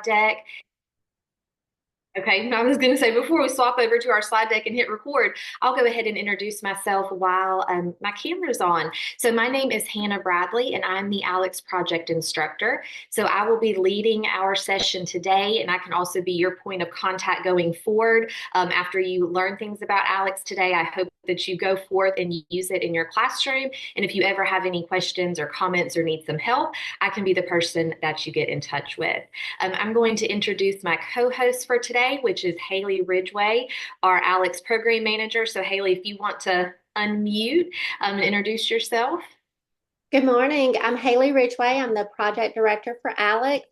slide deck. Okay, I was going to say before we swap over to our slide deck and hit record, I'll go ahead and introduce myself while my camera's on. So, my name is Hannah Bradley, and I'm the Alex Project Instructor. So, I will be leading our session today, and I can also be your point of contact going forward. After you learn things about Alex today, I hope that you go forth and use it in your classroom. And if you ever have any questions or comments or need some help, I can be the person that you get in touch with. I'm going to introduce my co-host for today, which is Haley Ridgway, our Alex Program Manager. So Haley, if you want to unmute and introduce yourself. Good morning. I'm Haley Ridgway. I'm the project director for Alex,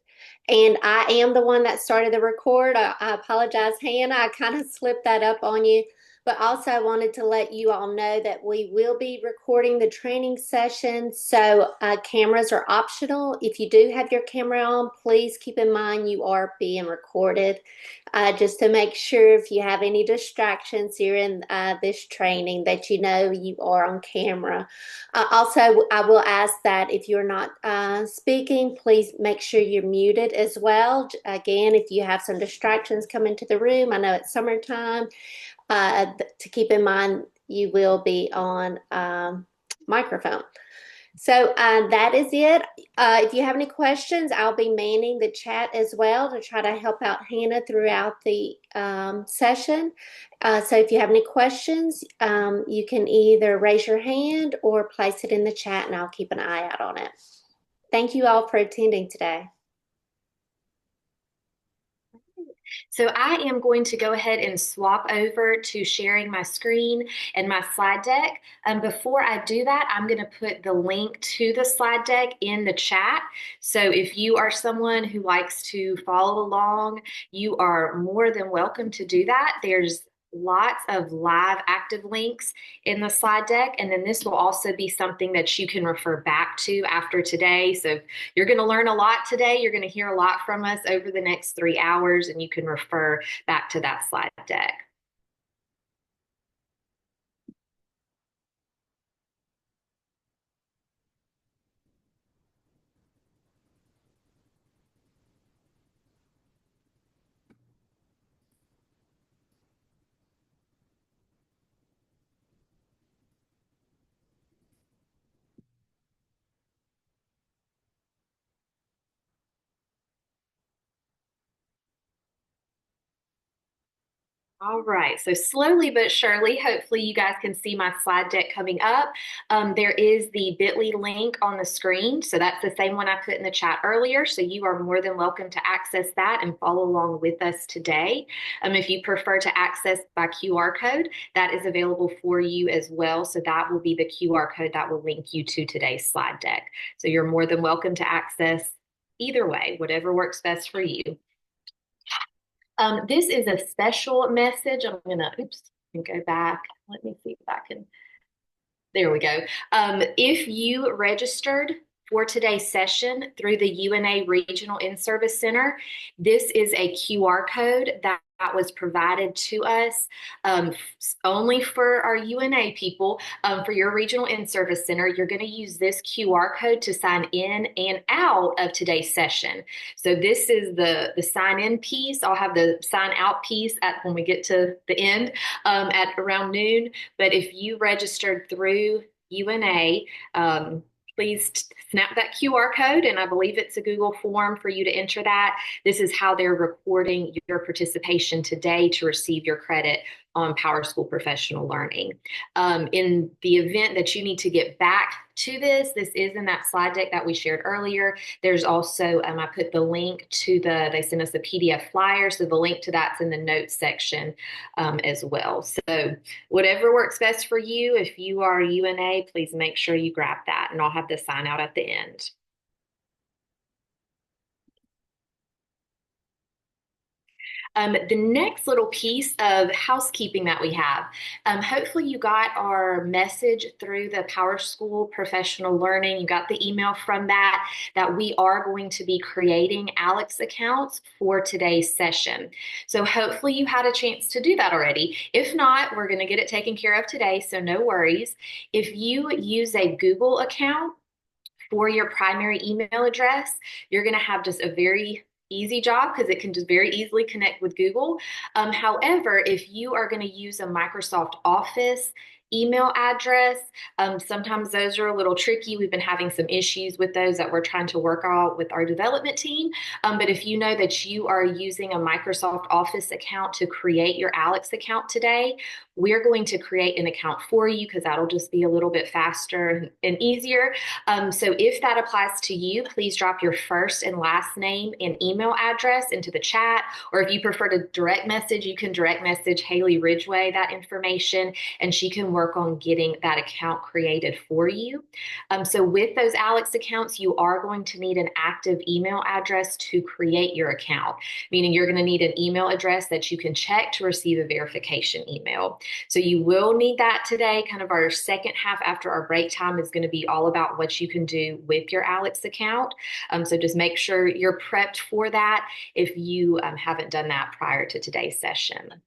and I am the one that started the record. I apologize, Hannah. I kind of slipped that up on you, but also I wanted to let you all know that we will be recording the training session. So cameras are optional. If you do have your camera on, please keep in mind you are being recorded. Just to make sure if you have any distractions during this training that you know you are on camera. Also, I will ask that if you're not speaking, please make sure you're muted as well. Again, if you have some distractions come into the room, I know it's summertime, to keep in mind you will be on microphone. So that is it. If you have any questions, I'll be manning the chat as well to try to help out Hannah throughout the session. So if you have any questions, you can either raise your hand or place it in the chat and I'll keep an eye out on it. Thank you all for attending today. So I am going to go ahead and swap over to sharing my screen and my slide deck. Before I do that, I'm going to put the link to the slide deck in the chat. So if you are someone who likes to follow along, you are more than welcome to do that. There's lots of live active links in the slide deck. And then this will also be something that you can refer back to after today. So you're going to learn a lot today. You're going to hear a lot from us over the next 3 hours, and you can refer back to that slide deck. All right, so slowly but surely, hopefully you guys can see my slide deck coming up. There is the bit.ly link on the screen. So that's the same one I put in the chat earlier. So you are more than welcome to access that and follow along with us today. If you prefer to access by QR code, that is available for you as well. So that will be the QR code that will link you to today's slide deck. So you're more than welcome to access either way, whatever works best for you. This is a special message. I'm gonna, go back. Let me see if I can. There we go. If you registered for today's session through the UNA Regional In-Service Center, this is a QR code that was provided to us only for our UNA people. For your Regional In-Service Center, you're going to use this QR code to sign in and out of today's session. So this is the sign in piece. I'll have the sign out piece when we get to the end at around noon. But if you registered through UNA, please snap that QR code, and I believe it's a Google form for you to enter that. This is how they're recording your participation today to receive your credit on PowerSchool Professional Learning. In the event that you need to get back to this is in that slide deck that we shared earlier. There's also, I put the link to they sent us a PDF flyer, so the link to that's in the notes section as well. So whatever works best for you, if you are UNA, please make sure you grab that, and I'll have the sign out at the end. The next little piece of housekeeping that we have, hopefully you got our message through the PowerSchool Professional Learning. You got the email from that we are going to be creating Alex accounts for today's session. So hopefully you had a chance to do that already. If not, we're going to get it taken care of today, so no worries. If you use a Google account for your primary email address, you're going to have just a very easy job because it can just very easily connect with Google. However, if you are going to use a Microsoft Office email address, sometimes those are a little tricky. We've been having some issues with those that we're trying to work out with our development team. But if you know that you are using a Microsoft Office account to create your Alex account today, we're going to create an account for you because that'll just be a little bit faster and easier. So if that applies to you, please drop your first and last name and email address into the chat. Or if you prefer to direct message, you can direct message Haley Ridgway that information, and she can work on getting that account created for you. So with those Alex accounts, you are going to need an active email address to create your account, meaning you're going to need an email address that you can check to receive a verification email. So you will need that today. Kind of our second half after our break time is going to be all about what you can do with your Alex account. So just make sure you're prepped for that if you haven't done that prior to today's session.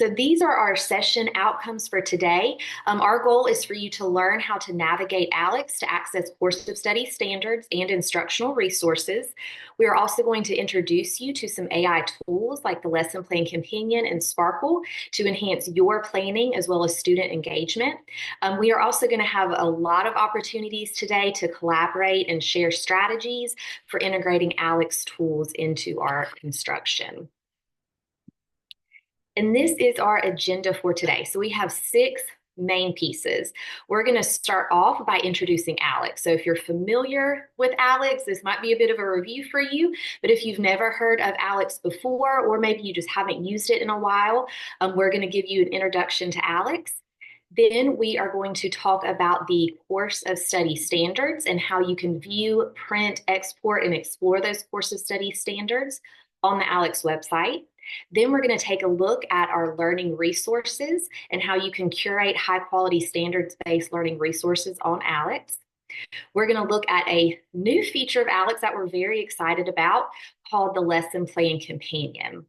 So these are our session outcomes for today. Our goal is for you to learn how to navigate Alex to access course of study standards and instructional resources. We are also going to introduce you to some AI tools like the Lesson Plan Companion and Sparkl to enhance your planning as well as student engagement. We are also going to have a lot of opportunities today to collaborate and share strategies for integrating Alex tools into our instruction. And this is our agenda for today. So we have 6 main pieces. We're going to start off by introducing Alex. So if you're familiar with Alex, this might be a bit of a review for you, but if you've never heard of Alex before, or maybe you just haven't used it in a while, we're going to give you an introduction to Alex. Then we are going to talk about the course of study standards and how you can view, print, export, and explore those course of study standards on the Alex website. Then we're going to take a look at our learning resources and how you can curate high quality standards-based learning resources on Alex. We're going to look at a new feature of Alex that we're very excited about called the Lesson Plan Companion.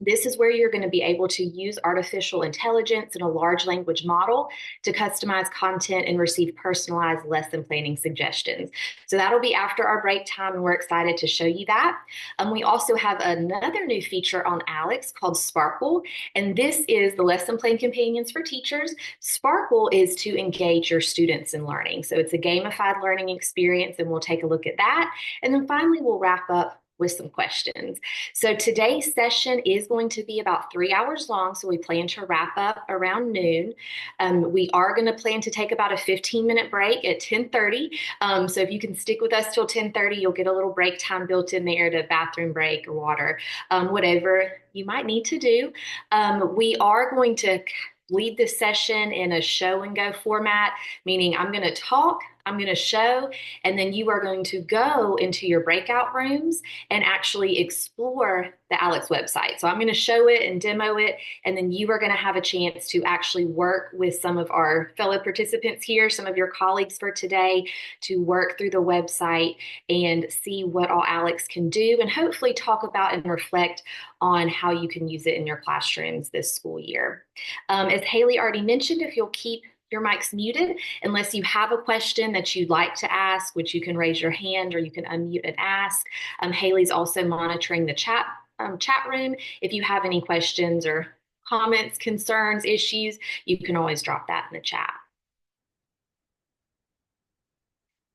This is where you're going to be able to use artificial intelligence and a large language model to customize content and receive personalized lesson planning suggestions. So that'll be after our break time, and we're excited to show you that. We also have another new feature on Alex called Sparkl, and this is the Lesson Plan Companions for teachers. Sparkl is to engage your students in learning. So it's a gamified learning experience, and we'll take a look at that. And then finally, we'll wrap up with some questions. So today's session is going to be about 3 hours long, so we plan to wrap up around noon. We are going to plan to take about a 15-minute break at 10:30. So if you can stick with us till 10:30, you'll get a little break time built in there to bathroom break or water, whatever you might need to do. We are going to lead this session in a show and go format, meaning I'm going to talk, I'm going to show, and then you are going to go into your breakout rooms and actually explore the Alex website. So I'm going to show it and demo it, and then you are going to have a chance to actually work with some of our fellow participants here, some of your colleagues for today, to work through the website and see what all Alex can do, and hopefully talk about and reflect on how you can use it in your classrooms this school year. As Haley already mentioned, if you'll keep your mic's muted unless you have a question that you'd like to ask, which you can raise your hand or you can unmute and ask. Haley's also monitoring the chat room. If you have any questions or comments, concerns, issues, you can always drop that in the chat.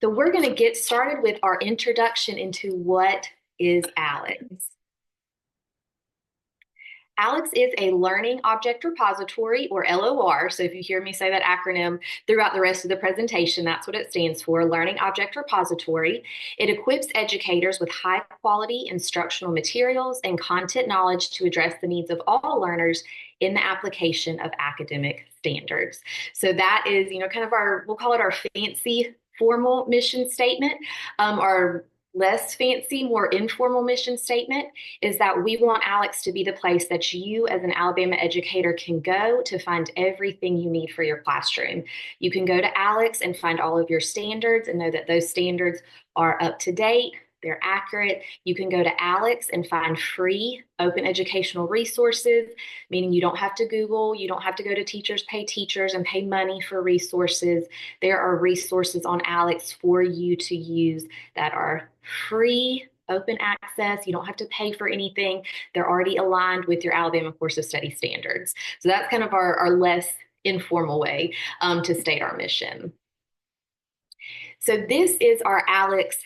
So we're going to get started with our introduction into what is Alex. Alex is a Learning Object Repository, or LOR. So if you hear me say that acronym throughout the rest of the presentation, that's what it stands for, Learning Object Repository. It equips educators with high quality instructional materials and content knowledge to address the needs of all learners in the application of academic standards. So that is, kind of we'll call it our fancy formal mission statement. Our less fancy, more informal mission statement is that we want Alex to be the place that you as an Alabama educator can go to find everything you need for your classroom. You can go to Alex and find all of your standards and know that those standards are up to date, they're accurate. You can go to Alex and find free open educational resources, meaning you don't have to Google, you don't have to go to Teachers Pay Teachers and pay money for resources. There are resources on Alex for you to use that are free, open access. You don't have to pay for anything. They're already aligned with your Alabama Course of Study standards. So that's kind of our less informal way to state our mission. So this is our Alex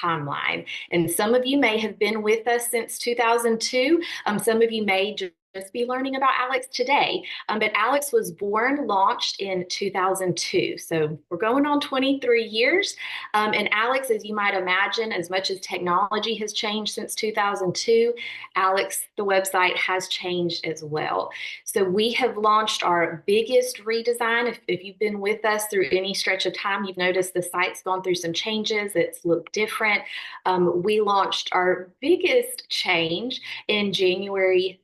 timeline. And some of you may have been with us since 2002. Some of you may just be learning about Alex today. But Alex was born, launched in 2002. So we're going on 23 years. And Alex, as you might imagine, as much as technology has changed since 2002, Alex, the website, has changed as well. So we have launched our biggest redesign. If you've been with us through any stretch of time, you've noticed the site's gone through some changes. It's looked different. We launched our biggest change in January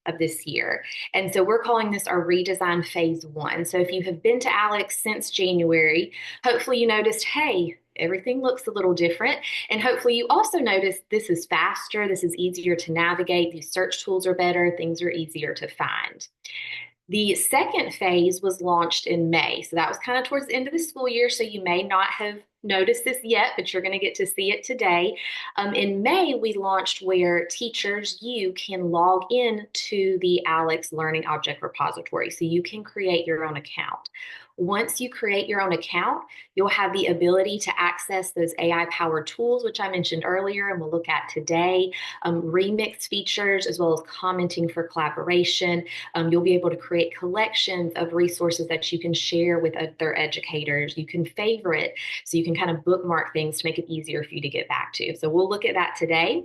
of this year. And so we're calling this our redesign phase 1. So if you have been to Alex since January, hopefully you noticed, hey, everything looks a little different. And hopefully you also noticed this is faster, this is easier to navigate, these search tools are better, things are easier to find. The second phase was launched in May. So that was kind of towards the end of the school year. So you may not have noticed this yet, but you're going to get to see it today. In May, we launched where teachers, you can log in to the Alex Learning Object Repository. So you can create your own account. Once you create your own account, you'll have the ability to access those AI-powered tools, which I mentioned earlier and we'll look at today, remix features, as well as commenting for collaboration. You'll be able to create collections of resources that you can share with other educators. You can favorite, so you can kind of bookmark things to make it easier for you to get back to. So we'll look at that today.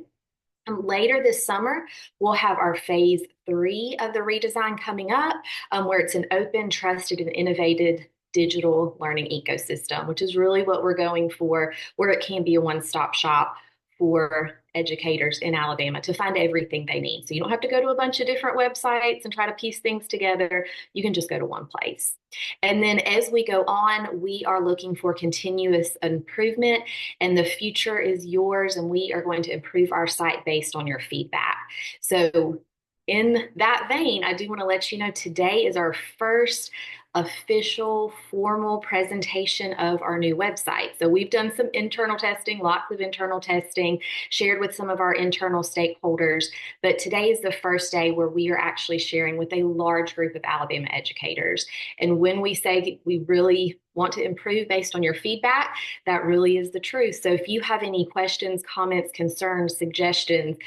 Later this summer, we'll have our phase 3 of the redesign coming up, where it's an open, trusted, and innovative digital learning ecosystem, which is really what we're going for, where it can be a one-stop shop for educators in Alabama to find everything they need. So you don't have to go to a bunch of different websites and try to piece things together. You can just go to one place. And then as we go on, we are looking for continuous improvement, and the future is yours, and we are going to improve our site based on your feedback. So in that vein, I do want to let you know today is our first official formal presentation of our new website. So we've done some internal testing, lots of internal testing, shared with some of our internal stakeholders, but today is the first day where we are actually sharing with a large group of Alabama educators. And when we say we really want to improve based on your feedback, that really is the truth. So if you have any questions, comments, concerns, suggestions,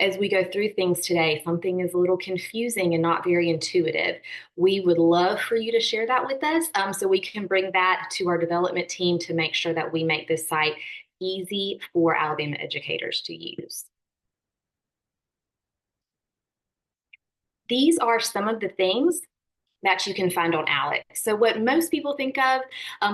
as we go through things today, something is a little confusing and not very intuitive, we would love for you to share that with us, so we can bring that to our development team to make sure that we make this site easy for Alabama educators to use. These are some of the things that you can find on Alex. So what most people think of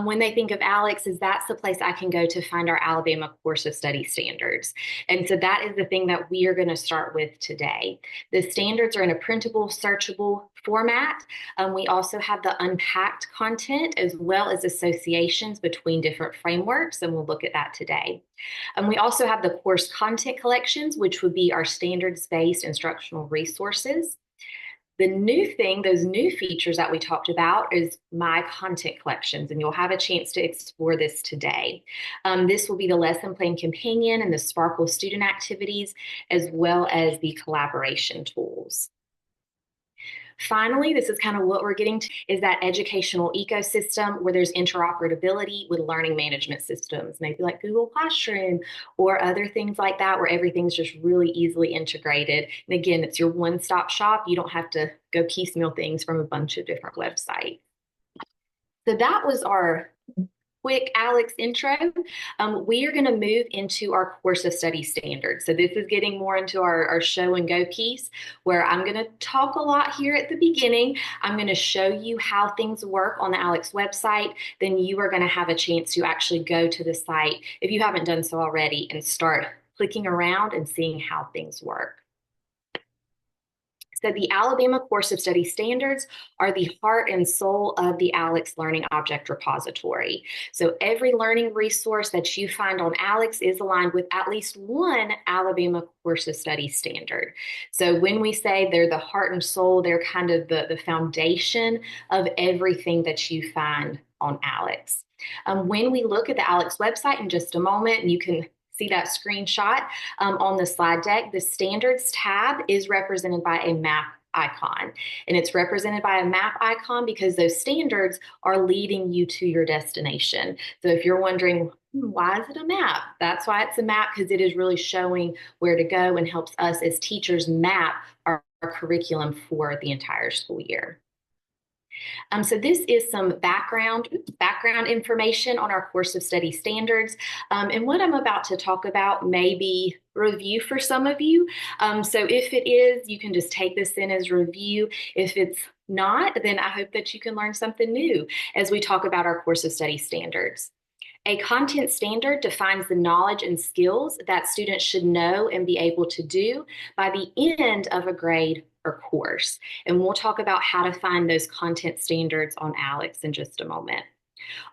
when they think of Alex is that's the place I can go to find our Alabama Course of Study standards. And so that is the thing that we are going to start with today. The standards are in a printable, searchable format. We also have the unpacked content as well as associations between different frameworks, and we'll look at that today. We also have the course content collections, which would be our standards-based instructional resources. The new thing, those new features that we talked about is my content collections, and you'll have a chance to explore this today. This will be the lesson plan companion and the Sparkl student activities, as well as the collaboration tools. Finally, this is kind of what we're getting to, is that educational ecosystem where there's interoperability with learning management systems, maybe like Google Classroom or other things like that, where everything's just really easily integrated. And again, it's your one-stop shop. You don't have to go piecemeal things from a bunch of different websites. So that was our quick Alex intro. We are going to move into our course of study standards. So this is getting more into our show and go piece, where I'm going to talk a lot here at the beginning. I'm going to show you how things work on the Alex website. Then you are going to have a chance to actually go to the site, if you haven't done so already, and start clicking around and seeing how things work. So the Alabama Course of Study Standards are the heart and soul of the ALEX Learning Object Repository. So every learning resource that you find on ALEX is aligned with at least one Alabama Course of Study standard. So when we say they're the heart and soul, they're kind of the foundation of everything that you find on ALEX. When we look at the ALEX website in just a moment, and you can see that screenshot on the slide deck, the standards tab is represented by a map icon. And it's represented by a map icon because those standards are leading you to your destination. So if you're wondering, why is it a map? That's why it's a map, because it is really showing where to go and helps us as teachers map our curriculum for the entire school year. So this is some background information on our course of study standards. And what I'm about to talk about may be review for some of you. So if it is, you can just take this in as review. If it's not, then I hope that you can learn something new as we talk about our course of study standards. A content standard defines the knowledge and skills that students should know and be able to do by the end of a grade or course. And we'll talk about how to find those content standards on ALEX in just a moment.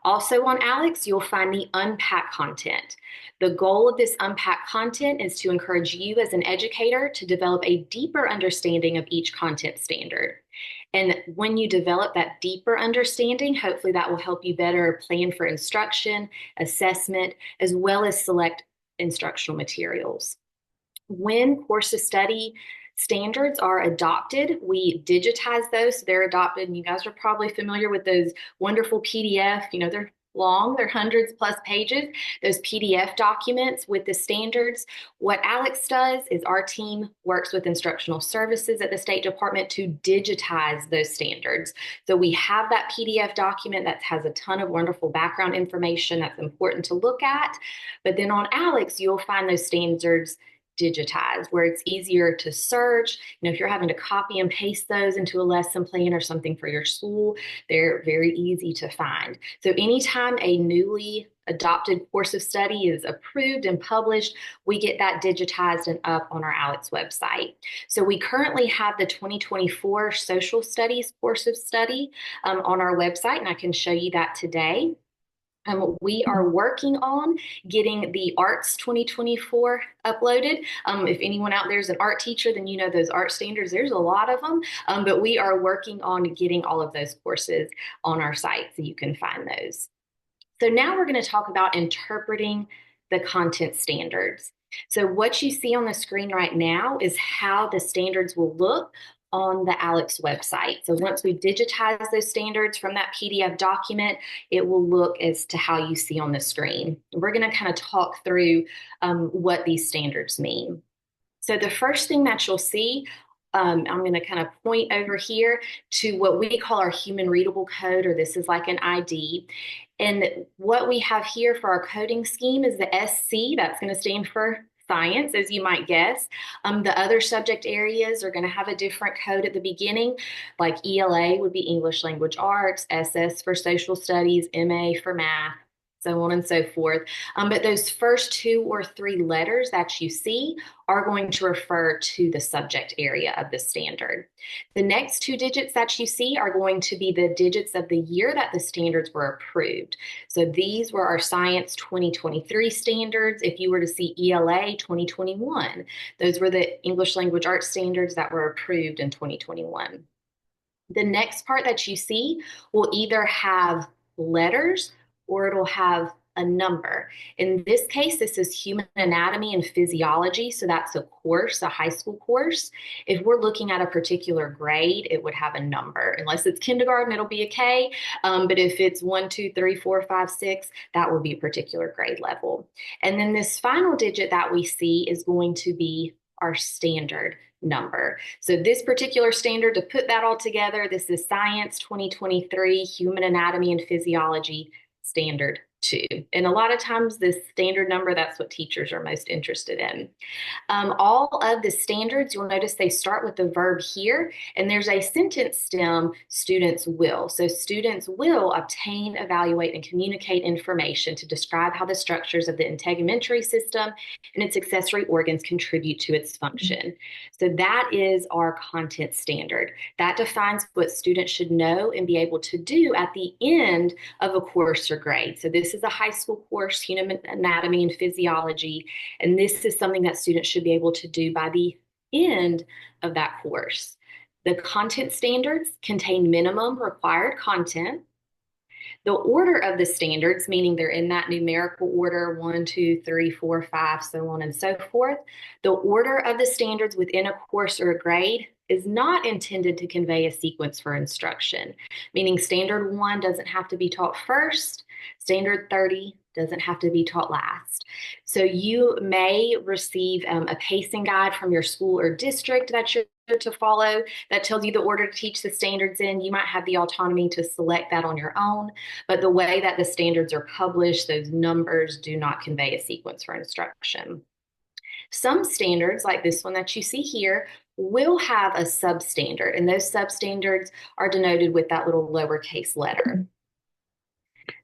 Also on ALEX, you'll find the unpack content. The goal of this unpack content is to encourage you as an educator to develop a deeper understanding of each content standard. And when you develop that deeper understanding, hopefully that will help you better plan for instruction, assessment, as well as select instructional materials. When course of study standards are adopted, we digitize those. So they're adopted, and you guys are probably familiar with those wonderful PDF, they're long, they're hundreds plus pages, those PDF documents with the standards. What ALEX does is our team works with instructional services at the State Department to digitize those standards. So we have that PDF document that has a ton of wonderful background information that's important to look at. But then on ALEX, you'll find those standards digitized, where it's easier to search. If you're having to copy and paste those into a lesson plan or something for your school, they're very easy to find. So anytime a newly adopted course of study is approved and published, we get that digitized and up on our ALEX website. So we currently have the 2024 Social Studies course of study on our website, and I can show you that today. We are working on getting the Arts 2024 uploaded. If anyone out there is an art teacher, then you know those art standards, there's a lot of them, but we are working on getting all of those courses on our site so you can find those. So now we're going to talk about interpreting the content standards. So what you see on the screen right now is how the standards will look on the ALEX website. So once we digitize those standards from that PDF document, it will look as to how you see on the screen. We're going to kind of talk through what these standards mean. So the first thing that you'll see, I'm going to kind of point over here to what we call our human readable code, or this is like an ID. And what we have here for our coding scheme is the SC, that's going to stand for science, as you might guess. The other subject areas are going to have a different code at the beginning, like ELA would be English Language Arts, SS for Social Studies, MA for Math, so on and so forth. But those first 2 or 3 letters that you see are going to refer to the subject area of the standard. The next 2 digits that you see are going to be the digits of the year that the standards were approved. So these were our Science 2023 standards. If you were to see ELA 2021, those were the English Language Arts standards that were approved in 2021. The next part that you see will either have letters or it'll have a number. In this case, this is human anatomy and physiology. So that's a course, a high school course. If we're looking at a particular grade, it would have a number. Unless it's kindergarten, it'll be a K. But if it's 1, 2, 3, 4, 5, 6, that will be a particular grade level. And then this final digit that we see is going to be our standard number. So this particular standard, to put that all together, this is Science 2023, Human Anatomy and Physiology standard 2. And a lot of times this standard number, that's what teachers are most interested in. All of the standards, you'll notice they start with the verb here, and there's a sentence stem, students will. So students will obtain, evaluate, and communicate information to describe how the structures of the integumentary system and its accessory organs contribute to its function. So that is our content standard. That defines what students should know and be able to do at the end of a course or grade. So this is a high school course, human anatomy and physiology, and this is something that students should be able to do by the end of that course. The content standards contain minimum required content. The order of the standards, meaning they're in that numerical order, 1, 2, 3, 4, 5, so on and so forth. The order of the standards within a course or a grade is not intended to convey a sequence for instruction, meaning standard 1 doesn't have to be taught first, standard 30 doesn't have to be taught last. So you may receive a pacing guide from your school or district that you're to follow that tells you the order to teach the standards in. You might have the autonomy to select that on your own, but the way that the standards are published, those numbers do not convey a sequence for instruction. Some standards, like this one that you see here, will have a substandard, and those substandards are denoted with that little lowercase letter.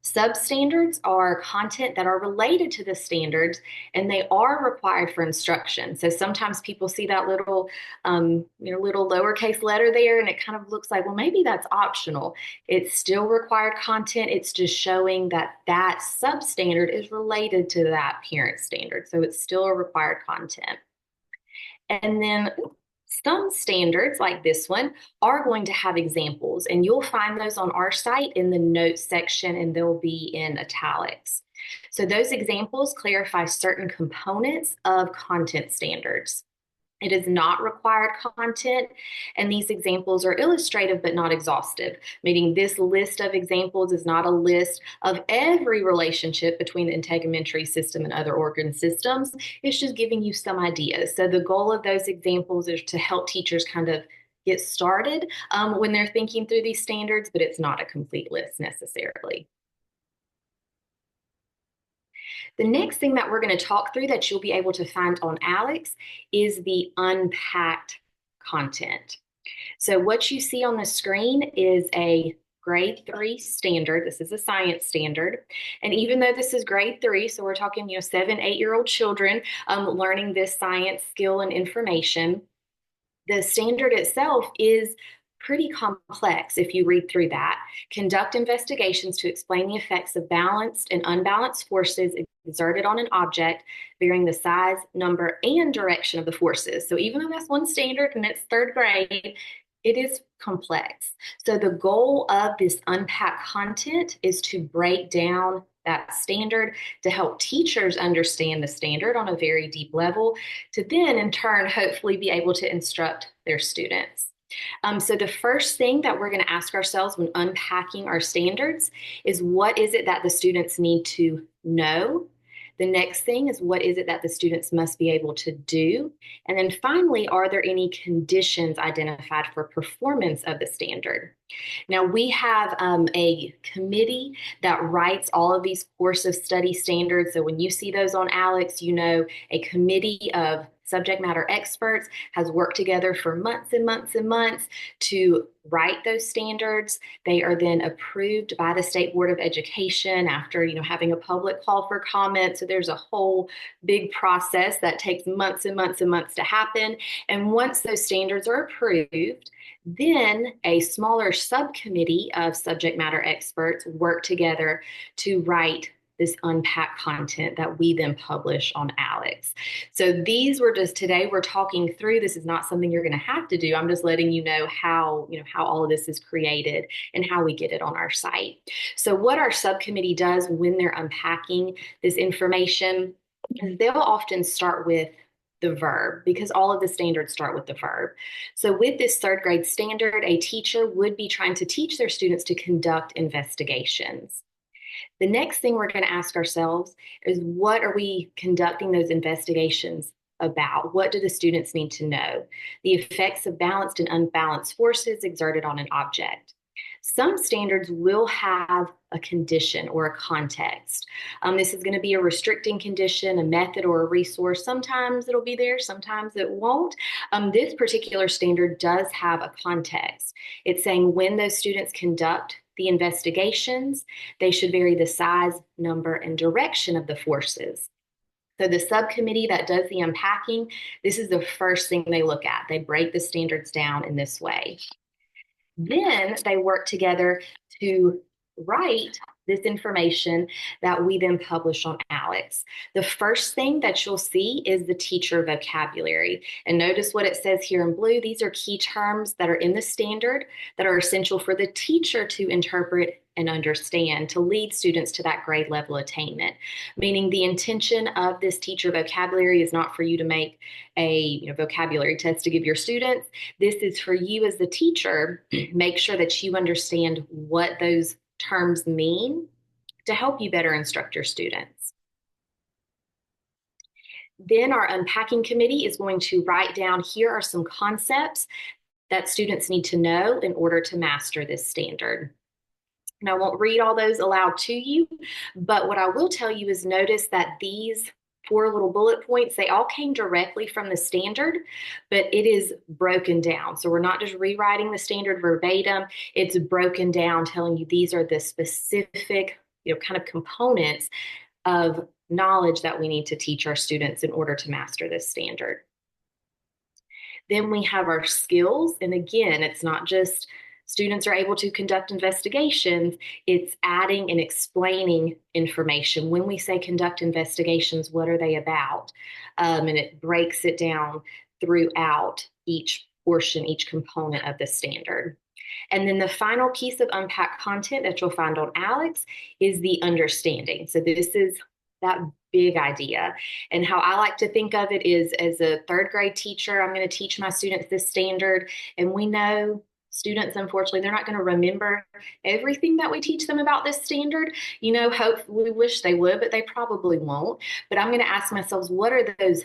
Substandards are content that are related to the standards, and they are required for instruction. So sometimes people see that little, little lowercase letter there, and it kind of looks like, well, maybe that's optional. It's still required content. It's just showing that that substandard is related to that parent standard. So it's still a required content. And then some standards, like this one, are going to have examples, and you'll find those on our site in the notes section, and they'll be in italics. So those examples clarify certain components of content standards. It is not required content, and these examples are illustrative but not exhaustive, meaning this list of examples is not a list of every relationship between the integumentary system and other organ systems. It's just giving you some ideas. So the goal of those examples is to help teachers kind of get started when they're thinking through these standards, but it's not a complete list necessarily. The next thing that we're going to talk through that you'll be able to find on ALEKS is the unpacked content. So what you see on the screen is a grade 3 standard. This is a science standard. And even though this is grade 3, so we're talking, 7, 8-year-old children learning this science skill and information, the standard itself is pretty complex if you read through that. Conduct investigations to explain the effects of balanced and unbalanced forces exerted on an object, varying the size, number, and direction of the forces. So even though that's one standard and it's 3rd grade, it is complex. So the goal of this unpacked content is to break down that standard to help teachers understand the standard on a very deep level, to then in turn hopefully be able to instruct their students. So the first thing that we're going to ask ourselves when unpacking our standards is, what is it that the students need to know? The next thing is, what is it that the students must be able to do? And then finally, are there any conditions identified for performance of the standard? Now, we have a committee that writes all of these course of study standards. So when you see those on ALEKS, a committee of subject matter experts has worked together for months and months and months to write those standards. They are then approved by the State Board of Education after, having a public call for comment. So there's a whole big process that takes months and months and months to happen. And once those standards are approved, then a smaller subcommittee of subject matter experts work together to write this unpacked content that we then publish on ALEKS. So these were just, today we're talking through, this is not something you're going to have to do. I'm just letting you know how all of this is created and how we get it on our site. So what our subcommittee does when they're unpacking this information is they'll often start with the verb, because all of the standards start with the verb. So with this 3rd grade standard, a teacher would be trying to teach their students to conduct investigations. The next thing we're going to ask ourselves is, what are we conducting those investigations about? What do the students need to know? The effects of balanced and unbalanced forces exerted on an object. Some standards will have a condition or a context. This is going to be a restricting condition, a method, or a resource. Sometimes it'll be there, sometimes it won't. This particular standard does have a context. It's saying when those students conduct the investigations, they should vary the size, number, and direction of the forces. So the subcommittee that does the unpacking, this is the first thing they look at. They break the standards down in this way. Then they work together to write this information that we then publish on ALEKS. The first thing that you'll see is the teacher vocabulary. And notice what it says here in blue. These are key terms that are in the standard that are essential for the teacher to interpret and understand to lead students to that grade level attainment. Meaning the intention of this teacher vocabulary is not for you to make a vocabulary test to give your students. This is for you as the teacher, make sure that you understand what those terms mean to help you better instruct your students. Then our unpacking committee is going to write down, here are some concepts that students need to know in order to master this standard. And I won't read all those aloud to you, but what I will tell you is notice that these 4 little bullet points, they all came directly from the standard, but it is broken down. So we're not just rewriting the standard verbatim, it's broken down telling you these are the specific, kind of components of knowledge that we need to teach our students in order to master this standard. Then we have our skills. And again, it's not just students are able to conduct investigations, it's adding and explaining information. When we say conduct investigations, what are they about? And it breaks it down throughout each portion, each component of the standard. And then the final piece of unpacked content that you'll find on ALEKS is the understanding. So this is that big idea. And how I like to think of it is, as a 3rd grade teacher, I'm going to teach my students this standard. And we know students, unfortunately, they're not going to remember everything that we teach them about this standard. We wish they would, but they probably won't. But I'm going to ask myself, what are those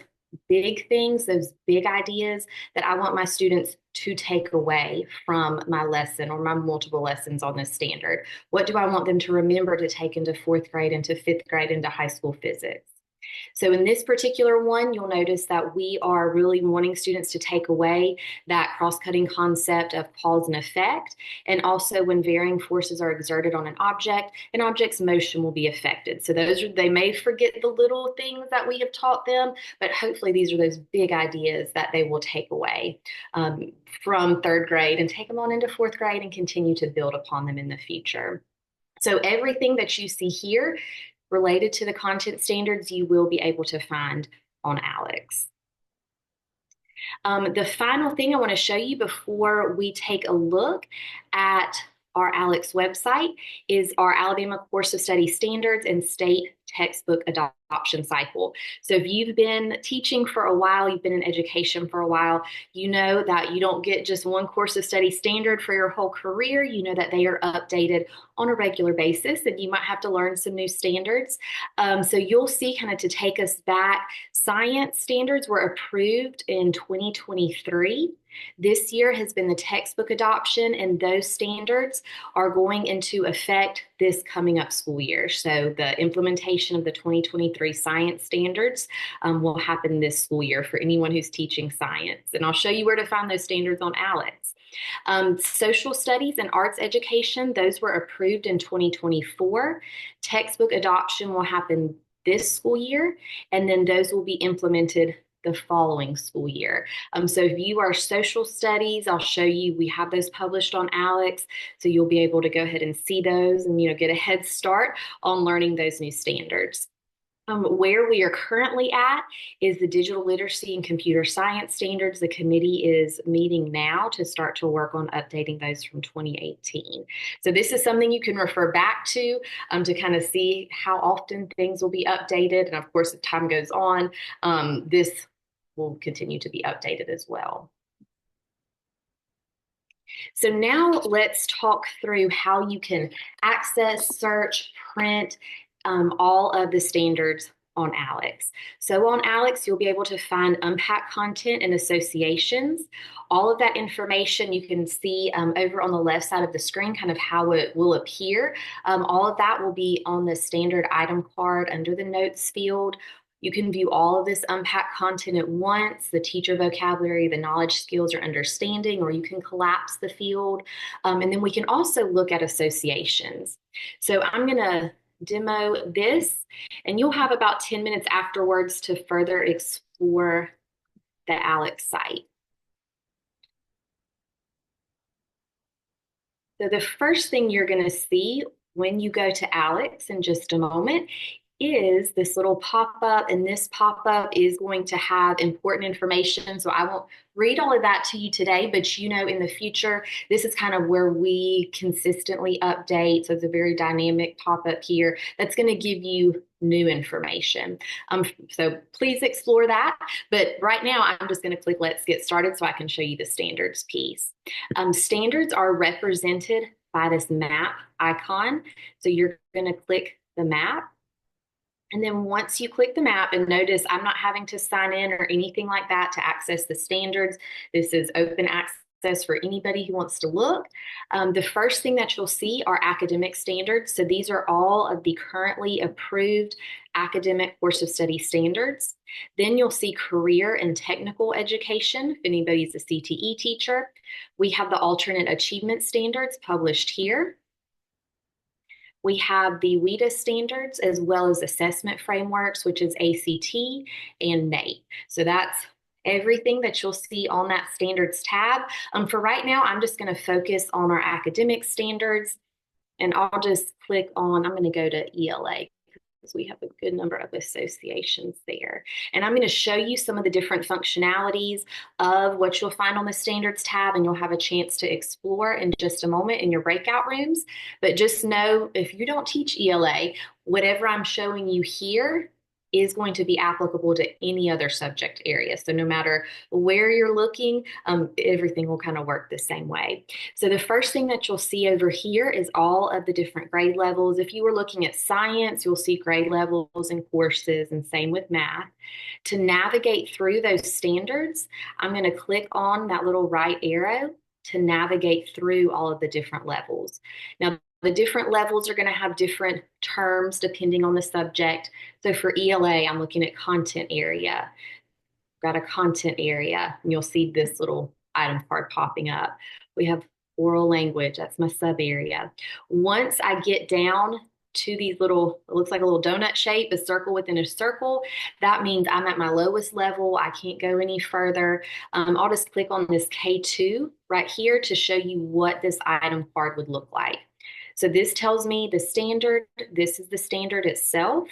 big things, those big ideas that I want my students to take away from my lesson or my multiple lessons on this standard? What do I want them to remember to take into 4th grade, into 5th grade, into high school physics? So in this particular one, you'll notice that we are really wanting students to take away that cross-cutting concept of cause and effect. And also when varying forces are exerted on an object's motion will be affected. So they may forget the little things that we have taught them, but hopefully these are those big ideas that they will take away from 3rd grade and take them on into 4th grade and continue to build upon them in the future. So everything that you see here related to the content standards, you will be able to find on ALEKS. The final thing I want to show you before we take a look at our ALEKS website is our Alabama Course of Study Standards and State Textbook Adoption Cycle. So if you've been teaching for a while, you've been in education for a while, you know that you don't get just one course of study standard for your whole career. You know that they are updated on a regular basis and you might have to learn some new standards. So you'll see, kind of to take us back, science standards were approved in 2023. This year has been the textbook adoption, and those standards are going into effect this coming up school year. So the implementation of the 2023 science standards will happen this school year for anyone who's teaching science. And I'll show you where to find those standards on ALEKS. Social studies and arts education, those were approved in 2024. Textbook adoption will happen this school year, and then those will be implemented the following school year. So if you are social studies, I'll show you, we have those published on ALEKS, so you'll be able to go ahead and see those and get a head start on learning those new standards. Where we are currently at is the digital literacy and computer science standards. The committee is meeting now to start to work on updating those from 2018. So this is something you can refer back to kind of see how often things will be updated. And of course, as time goes on, this will continue to be updated as well. So now let's talk through how you can access, search, print all of the standards on Alex. So on Alex, you'll be able to find unpack content and associations. All of that information you can see over on the left side of the screen, kind of how it will appear. All of that will be on the standard item card under the notes field. You can view all of this unpack content at once, the teacher vocabulary, the knowledge, skills, or understanding, or you can collapse the field. And then we can also look at associations. So I'm going to demo this, and you'll have about 10 minutes afterwards to further explore the Alex site. So the first thing you're going to see when you go to Alex in just a moment is this little pop-up, and this pop-up is going to have important information. So I won't read all of that to you today, but you know, in the future, this is kind of where we consistently update. So it's a very dynamic pop-up here that's going to give you new information. So please explore that. But right now, I'm just going to click Let's Get Started so I can show you the standards piece. Standards are represented by this map icon. So you're going to click the map. And then once you click the map, and notice I'm not having to sign in or anything like that to access the standards. This is open access for anybody who wants to look. The first thing that you'll see are academic standards. So these are all of the currently approved academic course of study standards. Then you'll see career and technical education, if anybody's a CTE teacher. We have the alternate achievement standards published here. We have the WIDA standards as well as assessment frameworks, which is ACT and NAEP. So that's everything that you'll see on that standards tab. For right now, I'm just going to focus on our academic standards, and I'll just click on, I'm going to go to ELA because we have a good number of associations there. And I'm going to show you some of the different functionalities of what you'll find on the standards tab, and you'll have a chance to explore in just a moment in your breakout rooms. But just know, if you don't teach ELA, whatever I'm showing you here is going to be applicable to any other subject area. So no matter where you're looking, everything will kind of work the same way. So the first thing that you'll see over here is all of the different grade levels. If you were looking at science, you'll see grade levels and courses, and same with math. To navigate through those standards, I'm going to click on that little right arrow to navigate through all of the different levels. Now, the different levels are going to have different terms depending on the subject. So for ELA, I'm looking at content area. Got a content area, and you'll see this little item card popping up. We have oral language, that's my sub area. Once I get down to these little, it looks like a little donut shape, a circle within a circle, that means I'm at my lowest level. I can't go any further. I'll just click on this K2 right here to show you what this item card would look like. So this tells me the standard. This is the standard itself.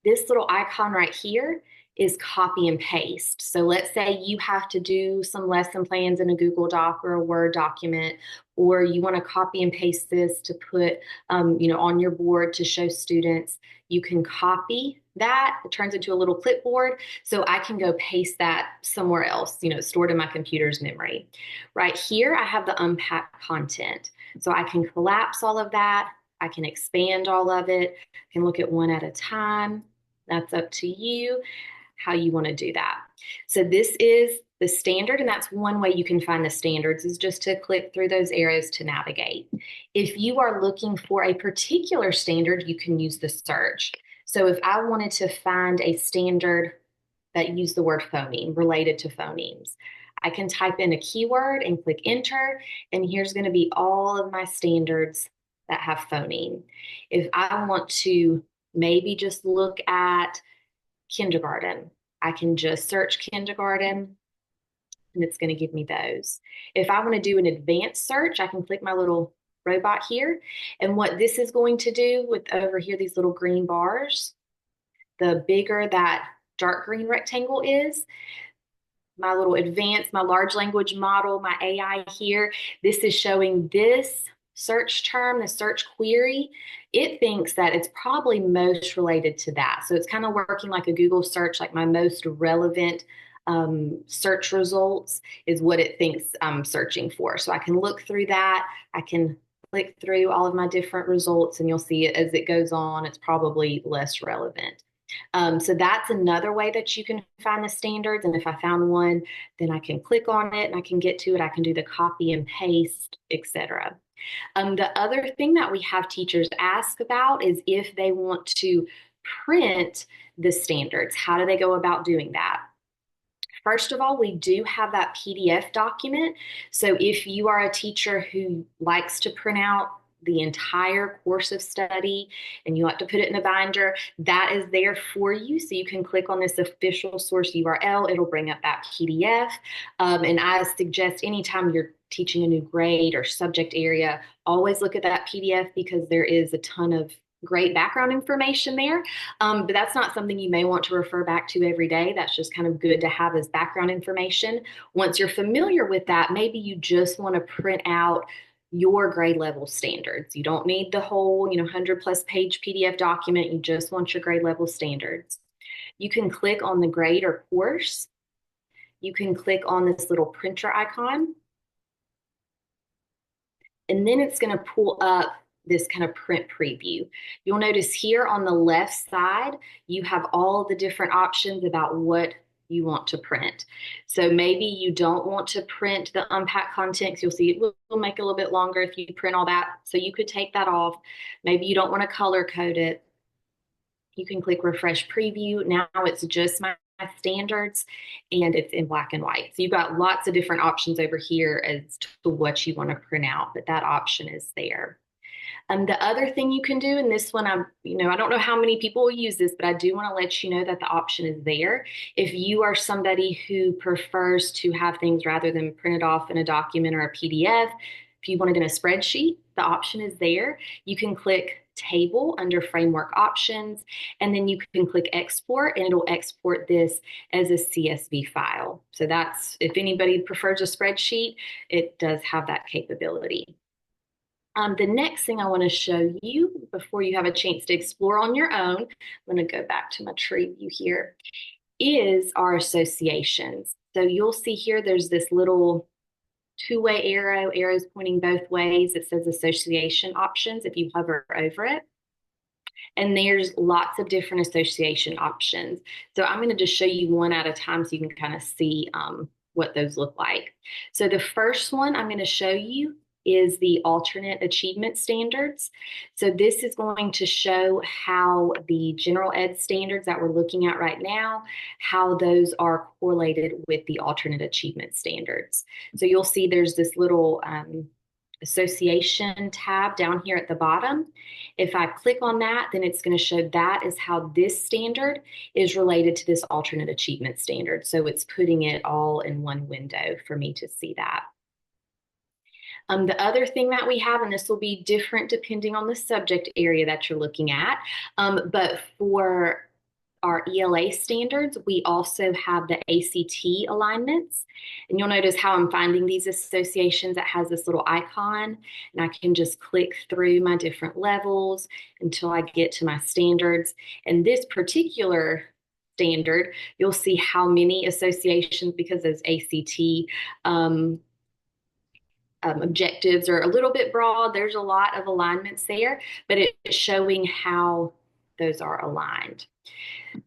This little icon right here is copy and paste. So let's say you have to do some lesson plans in a Google Doc or a Word document, or you want to copy and paste this to put on your board to show students. You can copy that. It turns into a little clipboard, so I can go paste that somewhere else, stored in my computer's memory. Right here, I have the unpack content. So I can collapse all of that. I can expand all of it. I can look at one at a time. That's up to you, how you want to do that. So this is the standard, and that's one way you can find the standards, is just to click through those arrows to navigate. If you are looking for a particular standard, you can use the search. So if I wanted to find a standard that used the word phoneme, related to phonemes, I can type in a keyword and click enter, and here's going to be all of my standards that have phoneme. If I want to maybe just look at kindergarten, I can just search kindergarten, and it's going to give me those. If I want to do an advanced search, I can click my little robot here, and what this is going to do with over here, these little green bars, the bigger that dark green rectangle is, my little advanced, my large language model, my AI here, this is showing this search term, the search query. It thinks that it's probably most related to that. So it's kind of working like a Google search, like my most relevant search results is what it thinks I'm searching for. So I can look through that. I can click through all of my different results, and you'll see it as it goes on, it's probably less relevant. So that's another way that you can find the standards. And if I found one, then I can click on it and I can get to it. I can do the copy and paste, etc. The other thing that we have teachers ask about is if they want to print the standards. How do they go about doing that? First of all, we do have that PDF document. So if you are a teacher who likes to print out the entire course of study and you like to put it in a binder, that is there for you. So you can click on this official source URL, it'll bring up that PDF. And I suggest anytime you're teaching a new grade or subject area, always look at that PDF because there is a ton of great background information there. But that's not something you may want to refer back to every day. That's just kind of good to have as background information. Once you're familiar with that, maybe you just want to print out your grade level standards. You don't need the whole, 100+ page PDF document. You just want your grade level standards. You can click on the grade or course. You can click on this little printer icon. And then it's going to pull up this kind of print preview. You'll notice here on the left side, you have all the different options about what you want to print. So maybe you don't want to print the unpacked contents. You'll see it will make it a little bit longer if you print all that. So you could take that off. Maybe you don't want to color code it. You can click refresh preview. Now it's just my standards and it's in black and white. So you've got lots of different options over here as to what you want to print out, but that option is there. The other thing you can do, and this one, I don't know how many people will use this, but I do want to let you know that the option is there. If you are somebody who prefers to have things rather than printed off in a document or a PDF, if you want it in a spreadsheet, the option is there. You can click table under framework options, and then you can click export and it'll export this as a CSV file. So that's, if anybody prefers a spreadsheet, it does have that capability. The next thing I want to show you before you have a chance to explore on your own, I'm going to go back to my tree view here, is our associations. So you'll see here there's this little two-way arrows pointing both ways. It says association options if you hover over it. And there's lots of different association options. So I'm going to just show you one at a time so you can kind of see what those look like. So the first one I'm going to show you is the alternate achievement standards. So this is going to show how the general ed standards that we're looking at right now, how those are correlated with the alternate achievement standards. So you'll see there's this little association tab down here at the bottom. If I click on that, then it's going to show that is how this standard is related to this alternate achievement standard. So it's putting it all in one window for me to see that. The other thing that we have, and this will be different depending on the subject area that you're looking at, but for our ELA standards, we also have the ACT alignments. And you'll notice how I'm finding these associations. It has this little icon, and I can just click through my different levels until I get to my standards. And this particular standard, you'll see how many associations, because those ACT objectives are a little bit broad. There's a lot of alignments there, but it's showing how those are aligned.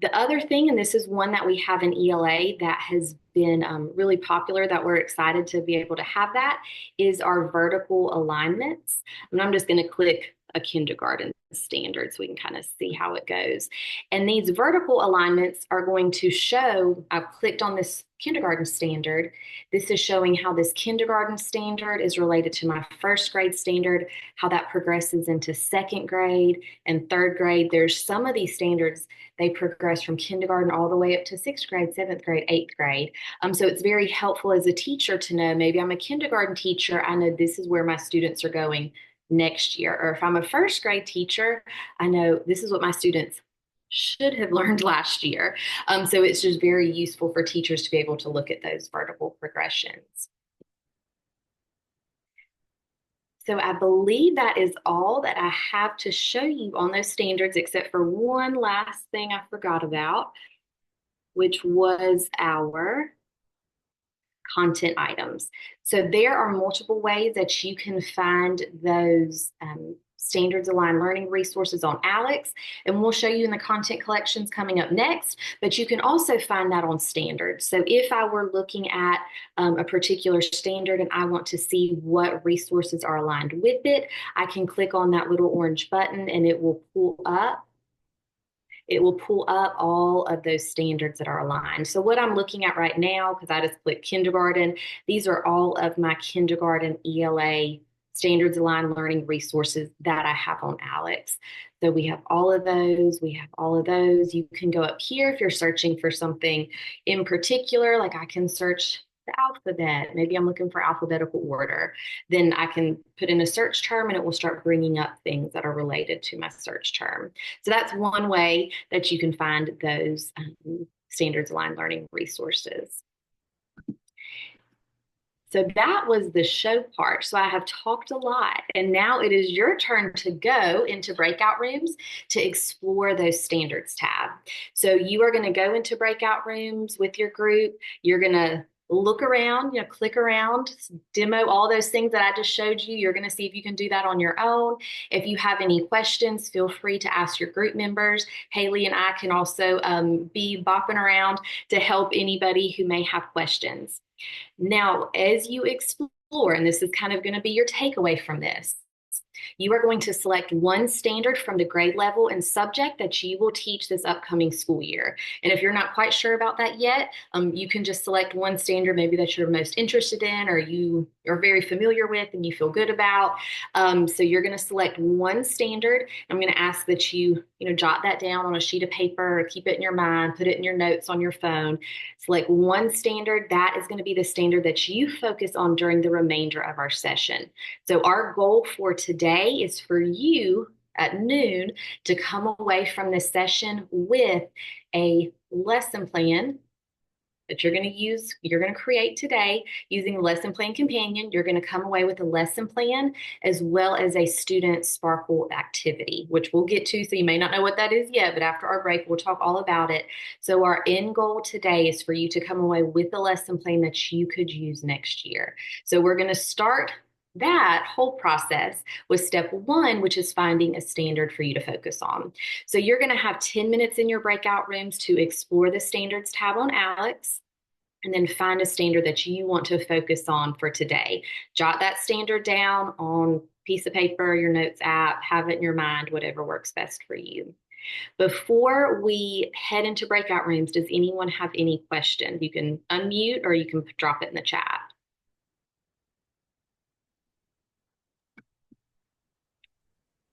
The other thing, and this is one that we have in ELA that has been really popular, that we're excited to be able to have that, is our vertical alignments. And I'm just going to click a kindergarten standard so we can kind of see how it goes. And these vertical alignments are going to show, I've clicked on this kindergarten standard. This is showing how this kindergarten standard is related to my first grade standard, how that progresses into second grade and third grade. There's some of these standards, they progress from kindergarten all the way up to sixth grade, seventh grade, eighth grade. So it's very helpful as a teacher to know, maybe I'm a kindergarten teacher, I know this is where my students are going next year. Or if I'm a first grade teacher, I know this is what my students should have learned last year. So it's just very useful for teachers to be able to look at those vertical progressions. So I believe that is all that I have to show you on those standards, except for one last thing I forgot about, which was our content items. So there are multiple ways that you can find those standards aligned learning resources on ALEX, and we'll show you in the content collections coming up next, but you can also find that on standards. So if I were looking at a particular standard and I want to see what resources are aligned with it, I can click on that little orange button and it will pull up all of those standards that are aligned. So what I'm looking at right now, because I just clicked kindergarten, these are all of my kindergarten ELA standards aligned learning resources that I have on ALEX. So we have all of those. We have all of those. You can go up here if you're searching for something in particular, like I can search the alphabet. Maybe I'm looking for alphabetical order. Then I can put in a search term and it will start bringing up things that are related to my search term. So that's one way that you can find those standards aligned learning resources. So that was the show part. So I have talked a lot, and now it is your turn to go into breakout rooms to explore those standards tab. So you are going to go into breakout rooms with your group. You're going to look around, click around, demo all those things that I just showed you. You're going to see if you can do that on your own. If you have any questions, feel free to ask your group members. Haley and I can also be bopping around to help anybody who may have questions. Now, as you explore, and this is kind of going to be your takeaway from this, you are going to select one standard from the grade level and subject that you will teach this upcoming school year. And if you're not quite sure about that yet, you can just select one standard maybe that you're most interested in or you are very familiar with and you feel good about. So you're going to select one standard. I'm going to ask that you jot that down on a sheet of paper or keep it in your mind, put it in your notes on your phone. Select one standard. That is going to be the standard that you focus on during the remainder of our session. So our goal for today is for you at noon to come away from this session with a lesson plan that you're going to create today using Lesson Plan Companion. You're going to come away with a lesson plan as well as a student Sparkl activity, which we'll get to. So you may not know what that is yet, but after our break, we'll talk all about it. So our end goal today is for you to come away with a lesson plan that you could use next year. So we're going to start that whole process with step one, which is finding a standard for you to focus on. So you're going to have 10 minutes in your breakout rooms to explore the standards tab on ALEX and then find a standard that you want to focus on for today. Jot that standard down on a piece of paper, your notes app, have it in your mind, whatever works best for you. Before we head into breakout rooms, does anyone have any questions? You can unmute or you can drop it in the chat.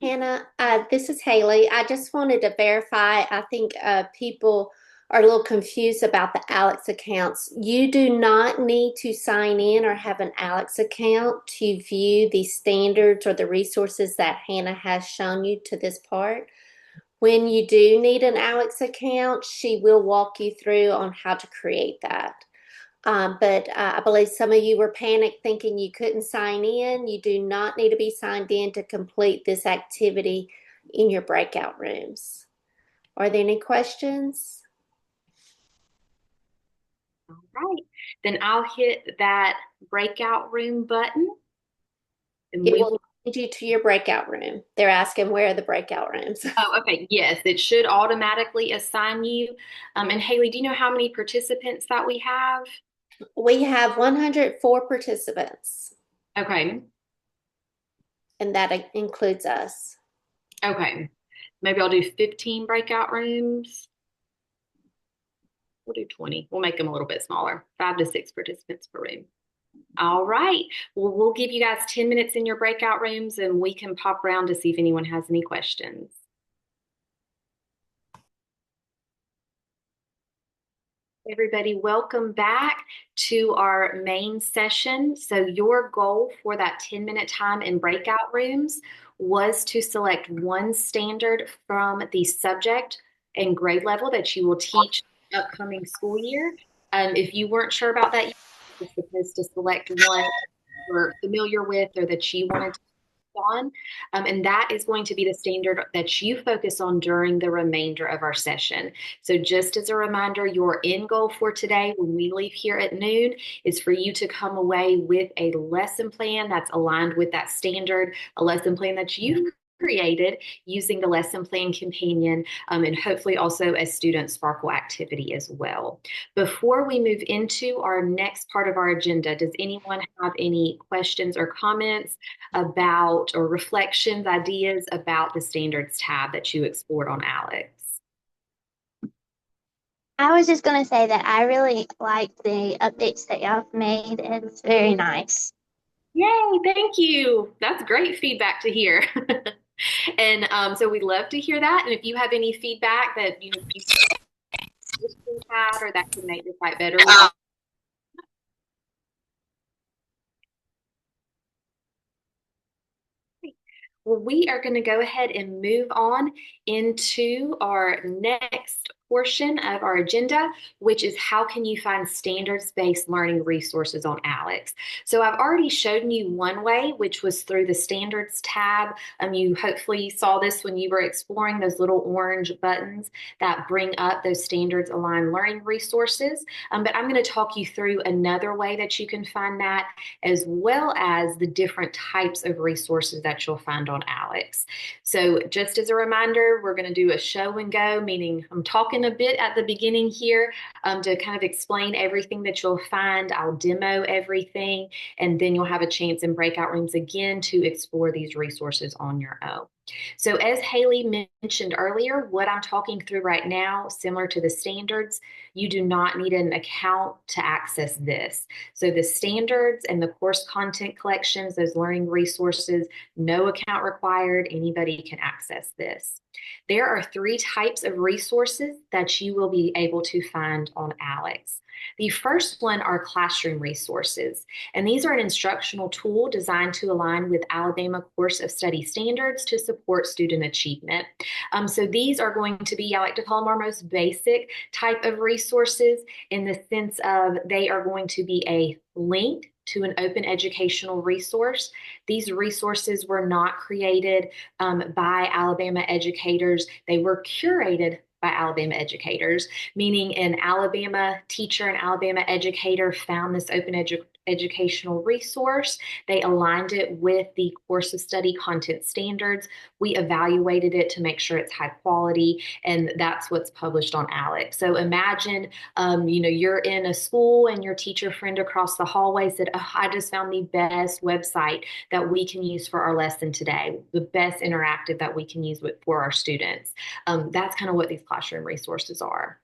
Hannah, this is Haley. I just wanted to verify. I think people are a little confused about the Alex accounts. You do not need to sign in or have an Alex account to view the standards or the resources that Hannah has shown you to this part. When you do need an Alex account, she will walk you through on how to create that. But I believe some of you were panicked thinking you couldn't sign in. You do not need to be signed in to complete this activity in your breakout rooms. Are there any questions? All right, then I'll hit that breakout room button and It we will will. lead you to your breakout room. They're asking where are the breakout rooms. Oh, okay. Yes, it should automatically assign you. And Haley, do you know how many participants that we have? We have 104 participants, Okay. and that includes us. Okay. Maybe I'll do 15 breakout rooms. We'll do 20. We'll make them a little bit smaller, 5 to 6 participants per room. All right. Well, we'll give you guys 10 minutes in your breakout rooms and we can pop around to see if anyone has any questions. Everybody, welcome back to our main session. So your goal for that 10-minute time in breakout rooms was to select one standard from the subject and grade level that you will teach upcoming school year. If you weren't sure about that, you're supposed to select one you're familiar with or that you wanted to on. And that is going to be the standard that you focus on during the remainder of our session. So just as a reminder, your end goal for today when we leave here at noon is for you to come away with a lesson plan that's aligned with that standard, a lesson plan that you've created using the lesson plan companion, and hopefully also a student Sparkl activity as well. Before we move into our next part of our agenda, does anyone have any questions or comments about or reflections, ideas about the standards tab that you explored on Alex? I was just going to say that I really like the updates that y'all have made. It's very nice. Yay, thank you. That's great feedback to hear. And so we'd love to hear that. And if you have any feedback that you had or that could make the site better, we well, we are going to go ahead and move on into our next portion of our agenda, which is how can you find standards-based learning resources on Alex. So I've already shown you one way, which was through the standards tab. You hopefully saw this when you were exploring those little orange buttons that bring up those standards aligned learning resources. But I'm going to talk you through another way that you can find that, as well as the different types of resources that you'll find on Alex. So just as a reminder, we're going to do a show and go, meaning I'm talking a bit at the beginning here to kind of explain everything that you'll find. I'll demo everything, and then you'll have a chance in breakout rooms again to explore these resources on your own. So as Haley mentioned earlier, what I'm talking through right now, similar to the standards, you do not need an account to access this. So the standards and the course content collections, those learning resources, no account required, anybody can access this. There are three types of resources that you will be able to find on Alex. The first one are classroom resources, and these are an instructional tool designed to align with Alabama Course of Study standards to support student achievement. So these are going to be, I like to call them our most basic type of resources, in the sense of they are going to be a link to an open educational resource. These resources were not created by Alabama educators. They were curated by Alabama educators, meaning an Alabama teacher, an Alabama educator found this open educational resource. They aligned it with the course of study content standards. We evaluated it to make sure it's high quality, and that's what's published on Alex. So imagine, you're in a school and your teacher friend across the hallway said, "Oh, I just found the best website that we can use for our lesson today, the best interactive that we can use for our students." That's kind of what these classroom resources are.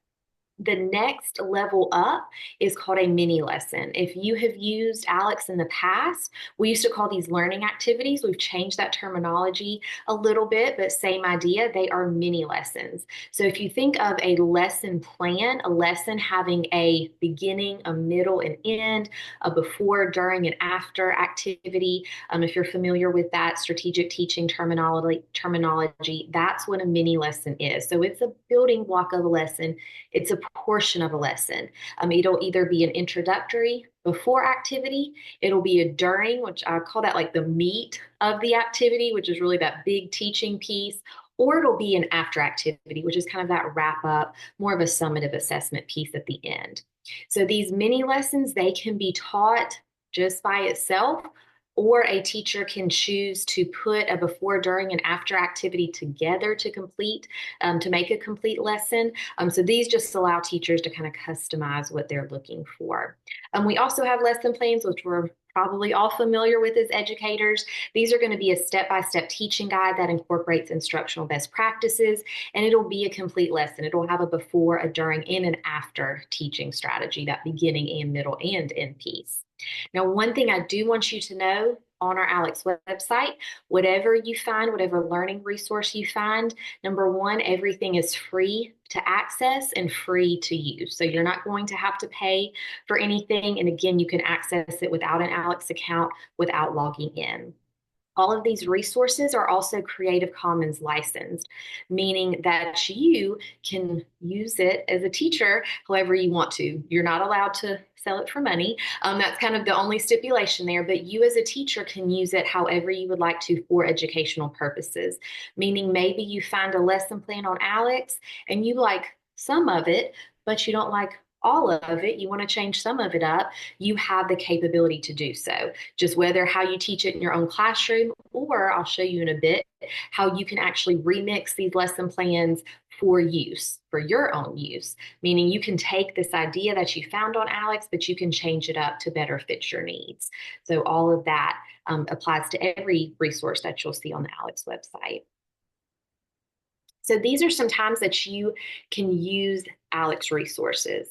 The next level up is called a mini lesson. If you have used Alex in the past, we used to call these learning activities. We've changed that terminology a little bit, but same idea. They are mini lessons. So if you think of a lesson plan, a lesson having a beginning, a middle, and end, a before, during, and after activity, if you're familiar with that strategic teaching terminology, that's what a mini lesson is. So it's a building block of a lesson. It's a portion of a lesson. It'll either be an introductory before activity, it'll be a during, which I call that like the meat of the activity, which is really that big teaching piece, or it'll be an after activity, which is kind of that wrap up, more of a summative assessment piece at the end. So these mini lessons, they can be taught just by itself, or a teacher can choose to put a before, during, and after activity together to complete, to make a complete lesson. So these just allow teachers to kind of customize what they're looking for. We also have lesson plans, which we're probably all familiar with as educators. These are going to be a step-by-step teaching guide that incorporates instructional best practices, and it'll be a complete lesson. It'll have a before, a during, and an after teaching strategy, that beginning and middle and end piece. Now, one thing I do want you to know on our Alex website, whatever you find, whatever learning resource you find, number one, everything is free to access and free to use. So you're not going to have to pay for anything. And again, you can access it without an Alex account, without logging in. All of these resources are also Creative Commons licensed, meaning that you can use it as a teacher however you want to. You're not allowed to sell it for money. That's kind of the only stipulation there, but you as a teacher can use it however you would like to for educational purposes, meaning maybe you find a lesson plan on Alex and you like some of it, but you don't like all of it, you want to change some of it up, you have the capability to do so. Just whether how you teach it in your own classroom, or I'll show you in a bit how you can actually remix these lesson plans for use, for your own use, meaning you can take this idea that you found on Alex, but you can change it up to better fit your needs. So all of that applies to every resource that you'll see on the Alex website. So these are some times that you can use Alex resources.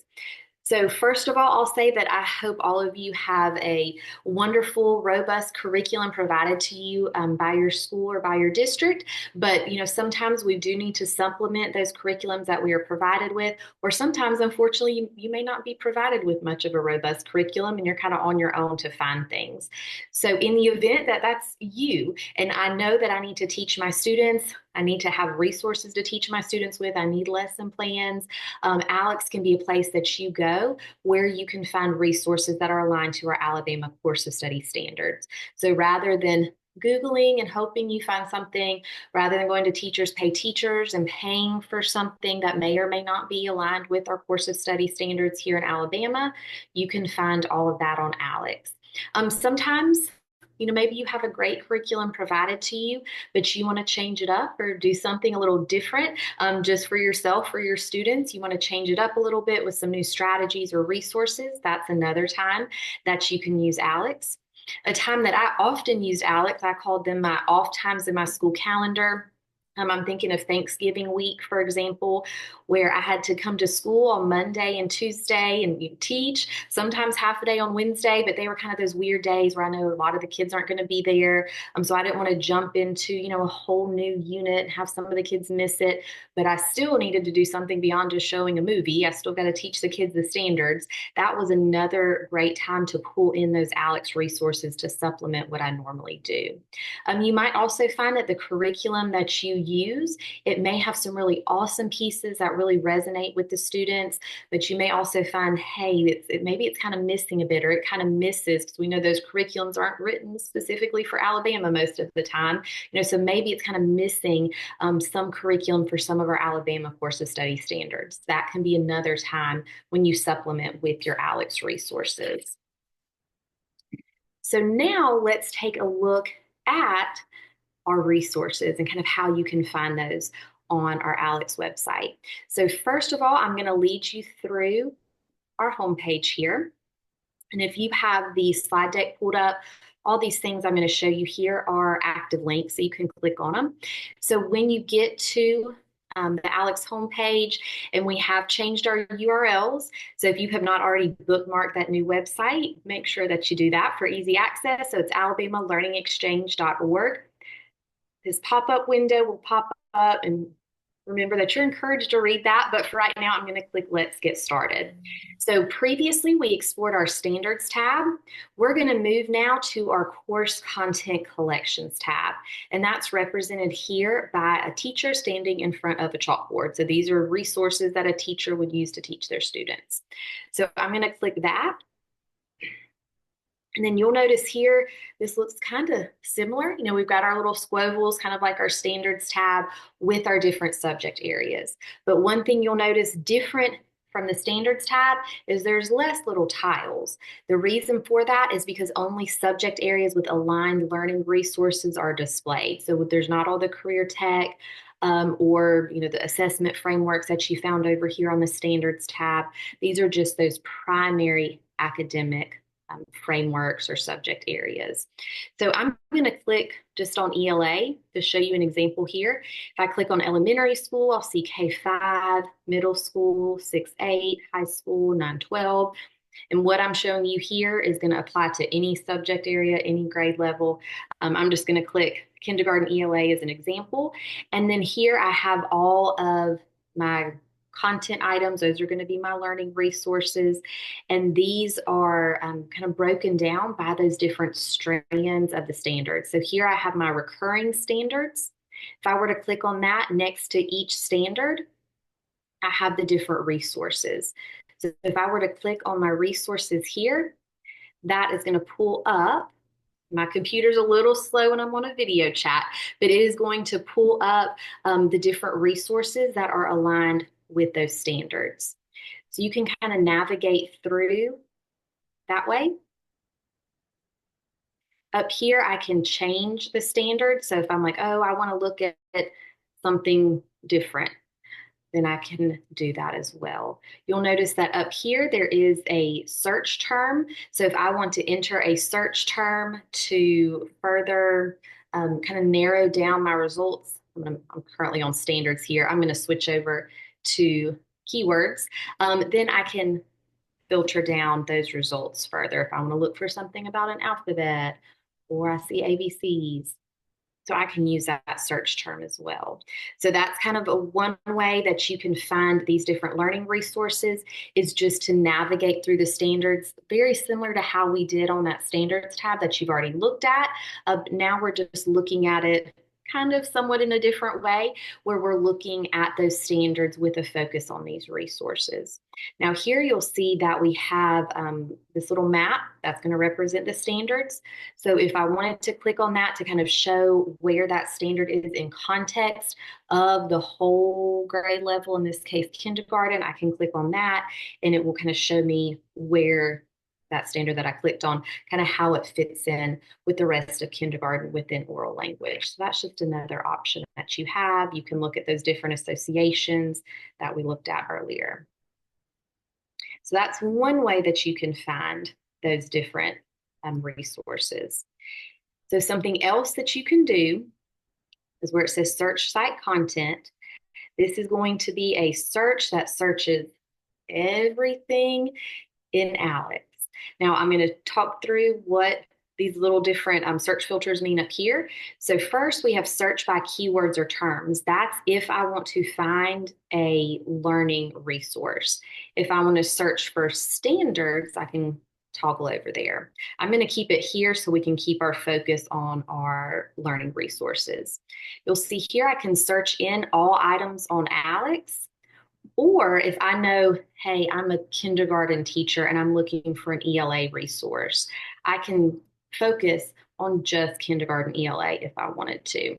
So first of all, I'll say that I hope all of you have a wonderful, robust curriculum provided to you by your school or by your district. But sometimes we do need to supplement those curriculums that we are provided with, or sometimes, unfortunately, you may not be provided with much of a robust curriculum, and you're kind of on your own to find things. So in the event that that's you, and I know that I need to teach my students, I need to have resources to teach my students with, I need lesson plans. Alex can be a place that you go where you can find resources that are aligned to our Alabama Course of Study standards. So rather than Googling and hoping you find something, rather than going to Teachers Pay Teachers and paying for something that may or may not be aligned with our Course of Study standards here in Alabama, you can find all of that on Alex. Sometimes maybe you have a great curriculum provided to you, but you want to change it up or do something a little different just for yourself, for your students. You want to change it up a little bit with some new strategies or resources. That's another time that you can use Alex. A time that I often used Alex, I called them my off times in my school calendar. I'm thinking of Thanksgiving week, for example, where I had to come to school on Monday and Tuesday and teach, sometimes half a day on Wednesday, but they were kind of those weird days where I know a lot of the kids aren't going to be there. So I didn't want to jump into, a whole new unit and have some of the kids miss it, but I still needed to do something beyond just showing a movie. I still got to teach the kids the standards. That was another great time to pull in those Alex resources to supplement what I normally do. You might also find that the curriculum that you use, it may have some really awesome pieces that really resonate with the students, but you may also find, hey, maybe it's kind of missing a bit, or it kind of misses, because we know those curriculums aren't written specifically for Alabama most of the time. So maybe it's kind of missing some curriculum for some of our Alabama Course of Study standards. That can be another time when you supplement with your Alex resources. So now let's take a look at our resources and kind of how you can find those on our Alex website. So first of all, I'm going to lead you through our homepage here. And if you have the slide deck pulled up, all these things I'm going to show you here are active links, so you can click on them. So when you get to the Alex homepage, and we have changed our URLs. So if you have not already bookmarked that new website, make sure that you do that for easy access. So it's alabamalearningexchange.org. This pop-up window will pop up, and remember that you're encouraged to read that, but for right now, I'm going to click Let's Get Started. So previously, we explored our Standards tab. We're going to move now to our Course Content Collections tab, and that's represented here by a teacher standing in front of a chalkboard. So these are resources that a teacher would use to teach their students. So I'm going to click that. And then you'll notice here, this looks kind of similar. We've got our little squovels, kind of like our standards tab with our different subject areas. But one thing you'll notice different from the standards tab is there's less little tiles. The reason for that is because only subject areas with aligned learning resources are displayed. So there's not all the career tech, or the assessment frameworks that you found over here on the standards tab. These are just those primary academic frameworks or subject areas. So I'm going to click just on ELA to show you an example here. If I click on elementary school, I'll see K-5, middle school, 6-8, high school, 9-12. And what I'm showing you here is going to apply to any subject area, any grade level. I'm just going to click kindergarten ELA as an example. And then here I have all of my content items. Those are going to be my learning resources. And these are kind of broken down by those different strands of the standards. So here I have my recurring standards. If I were to click on that, next to each standard, I have the different resources. So if I were to click on my resources here, that is going to pull up. My computer's a little slow when I'm on a video chat, but it is going to pull up the different resources that are aligned with those standards. So you can kind of navigate through that way. Up here, I can change the standard. So if I'm like, oh, I want to look at something different, then I can do that as well. You'll notice that up here, there is a search term. So if I want to enter a search term to further kind of narrow down my results, I'm currently on standards here. I'm going to switch over to keywords. Then I can filter down those results further if I want to look for something about an alphabet or I see ABCs. So I can use that search term as well. So that's kind of a one way that you can find these different learning resources is just to navigate through the standards, very similar to how we did on that standards tab that you've already looked at. Now we're just looking at it kind of somewhat in a different way where we're looking at those standards with a focus on these resources. Now here you'll see that we have this little map that's going to represent the standards. So if I wanted to click on that to kind of show where that standard is in context of the whole grade level, in this case kindergarten, I can click on that and it will kind of show me where that standard that I clicked on, kind of how it fits in with the rest of kindergarten within oral language. So that's just another option that you have. You can look at those different associations that we looked at earlier. So that's one way that you can find those different resources. So something else that you can do is where it says search site content. This is going to be a search that searches everything in ALEKS. Now I'm going to talk through what these little different search filters mean up here. So first we have search by keywords or terms. That's if I want to find a learning resource. If I want to search for standards, I can toggle over there. I'm going to keep it here so we can keep our focus on our learning resources. You'll see here I can search in all items on ALEKS. Or if I know, hey, I'm a kindergarten teacher and I'm looking for an ELA resource, I can focus on just kindergarten ELA if I wanted to.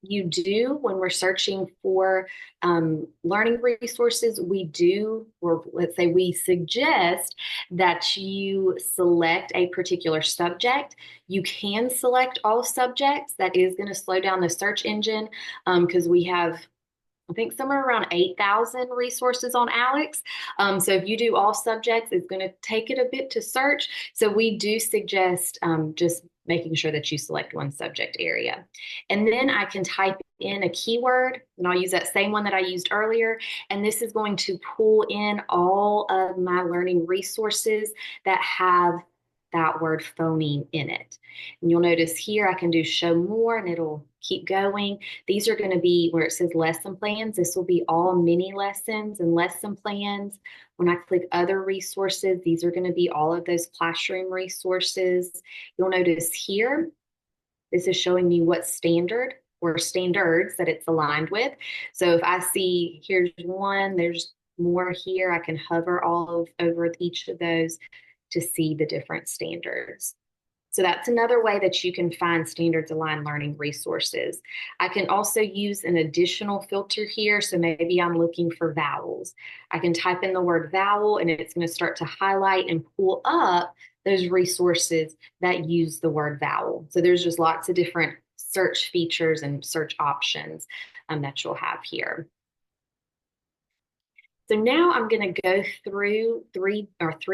You do, when we're searching for learning resources, we do, or let's say we suggest that you select a particular subject. You can select all subjects. That is going to slow down the search engine because we have I think somewhere around 8,000 resources on ALEKS. So if you do all subjects, it's going to take it a bit to search. So we do suggest just making sure that you select one subject area. And then I can type in a keyword, and I'll use that same one that I used earlier. And this is going to pull in all of my learning resources that have that word phoneme in it. And you'll notice here I can do show more and it'll keep going. These are going to be where it says lesson plans. This will be all mini lessons and lesson plans. When I click other resources, these are going to be all of those classroom resources. You'll notice here, this is showing me what standard or standards that it's aligned with. So if I see here's one, there's more here, I can hover all over each of those to see the different standards. So that's another way that you can find standards aligned learning resources. I can also use an additional filter here. So maybe I'm looking for vowels. I can type in the word vowel and it's going to start to highlight and pull up those resources that use the word vowel. So there's just lots of different search features and search options that you'll have here. So now I'm going to go through three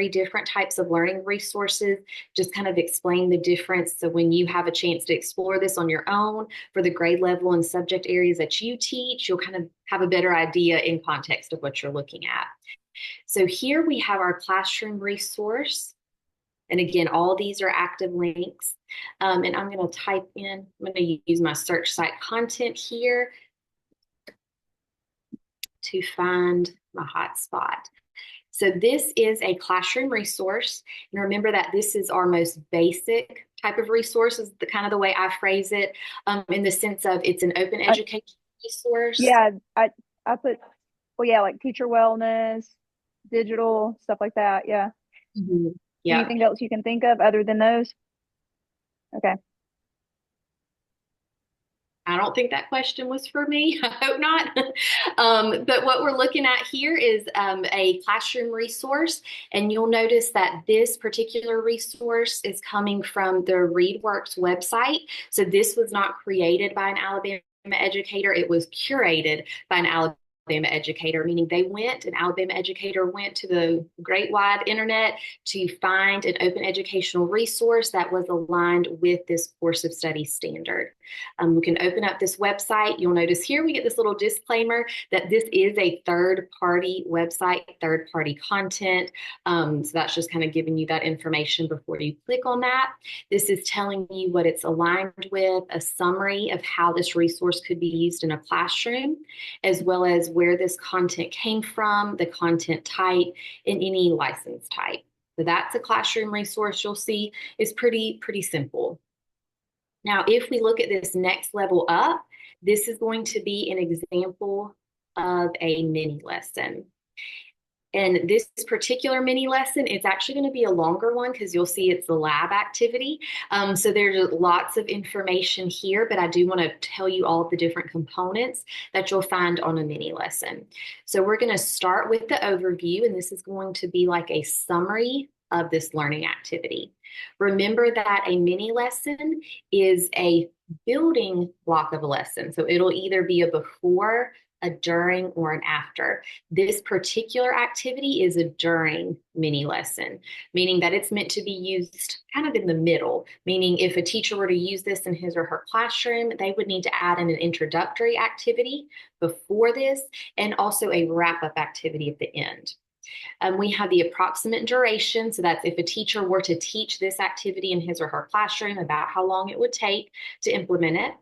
different types of learning resources, just kind of explain the difference. So when you have a chance to explore this on your own for the grade level and subject areas that you teach, you'll kind of have a better idea in context of what you're looking at. So here we have our classroom resource. And again, all these are active links. And I'm going to type in, I'm going to use my search site content here to find my hotspot. So this is a classroom resource. And remember that this is our most basic type of resource, is the kind of the way I phrase it, in the sense of it's an open education resource. Yeah, I put, well, yeah, like teacher wellness, digital, stuff like that. Yeah. Mm-hmm. Yeah. Anything else you can think of other than those? Okay. I don't think that question was for me. I hope not. But what we're looking at here is a classroom resource. And you'll notice that this particular resource is coming from the ReadWorks website. So this was not created by an Alabama educator. It was curated by an Alabama educator, meaning an Alabama educator went to the great wide internet to find an open educational resource that was aligned with this course of study standard. We can open up this website. You'll notice here we get this little disclaimer that this is a third-party website, third-party content. So that's just kind of giving you that information before you click on that. This is telling you what it's aligned with, a summary of how this resource could be used in a classroom, as well as where this content came from, the content type, and any license type. So that's a classroom resource you'll see is pretty simple. Now, if we look at this next level up, this is going to be an example of a mini lesson. And this particular mini lesson, it's actually going to be a longer one because you'll see it's a lab activity. So there's lots of information here, but I do want to tell you all of the different components that you'll find on a mini lesson. So we're going to start with the overview, and this is going to be like a summary of this learning activity. Remember that a mini lesson is a building block of a lesson. So it'll either be a before, a during, or an after. This particular activity is a during mini lesson, meaning that it's meant to be used kind of in the middle, meaning if a teacher were to use this in his or her classroom, they would need to add in an introductory activity before this and also a wrap-up activity at the end. We have the approximate duration. So that's if a teacher were to teach this activity in his or her classroom, about how long it would take to implement it.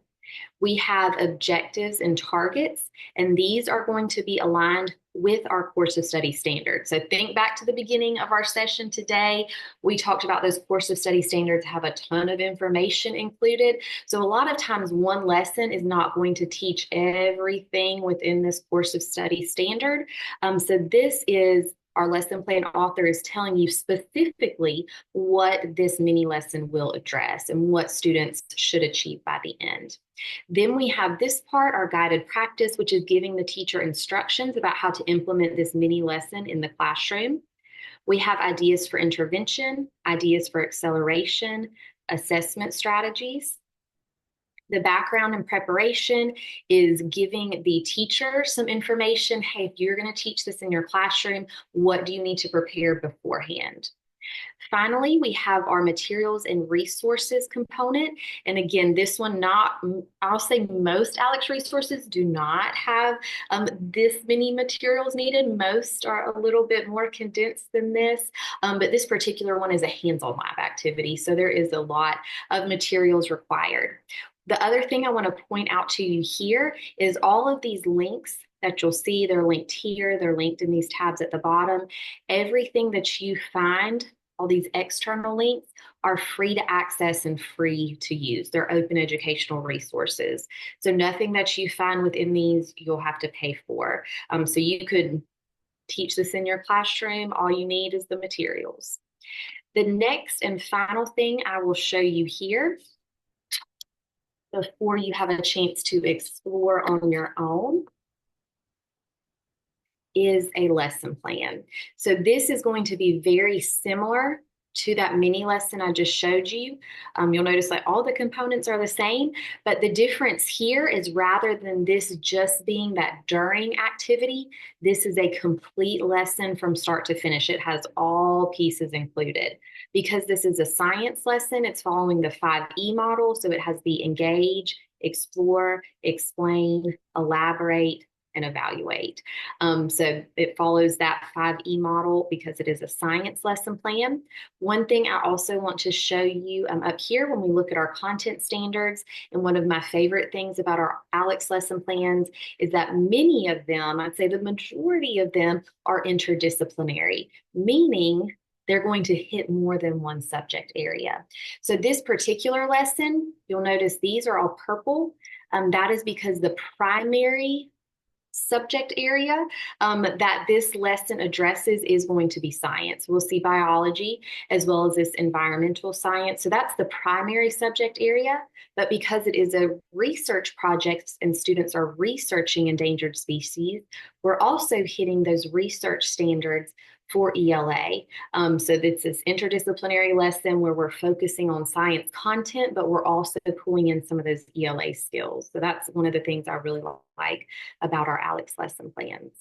We have objectives and targets, and these are going to be aligned with our course of study standards. So think back to the beginning of our session today. We talked about those course of study standards have a ton of information included. So a lot of times one lesson is not going to teach everything within this course of study standard. So this is our lesson plan author is telling you specifically what this mini lesson will address and what students should achieve by the end. Then we have this part, our guided practice, which is giving the teacher instructions about how to implement this mini lesson in the classroom. We have ideas for intervention, ideas for acceleration, assessment strategies. The background and preparation is giving the teacher some information. Hey, if you're going to teach this in your classroom, what do you need to prepare beforehand? Finally, we have our materials and resources component. And again, this one I'll say most ALEKS resources do not have this many materials needed. Most are a little bit more condensed than this, but this particular one is a hands-on lab activity. So there is a lot of materials required. The other thing I want to point out to you here is all of these links that you'll see, they're linked here, they're linked in these tabs at the bottom. Everything that you find, all these external links, are free to access and free to use. They're open educational resources. So nothing that you find within these you'll have to pay for. So you could teach this in your classroom. All you need is the materials. The next and final thing I will show you here before you have a chance to explore on your own is a lesson plan. So this is going to be very similar to that mini lesson I just showed you. You'll notice that all the components are the same, but the difference here is rather than this just being that during activity, this is a complete lesson from start to finish. It has all pieces included. Because this is a science lesson, it's following the 5E model. So it has the engage, explore, explain, elaborate, and evaluate. So it follows that 5E model because it is a science lesson plan. One thing I also want to show you up here when we look at our content standards, and one of my favorite things about our ALEKS lesson plans is that many of them, I'd say the majority of them, are interdisciplinary, meaning they're going to hit more than one subject area. So this particular lesson, you'll notice these are all purple. That is because the primary subject area that this lesson addresses is going to be science. We'll see biology as well as this environmental science. So that's the primary subject area. But because it is a research project and students are researching endangered species, we're also hitting those research standards for ELA. So this is interdisciplinary lesson where we're focusing on science content, but we're also pulling in some of those ELA skills. So that's one of the things I really like about our ALEKS lesson plans.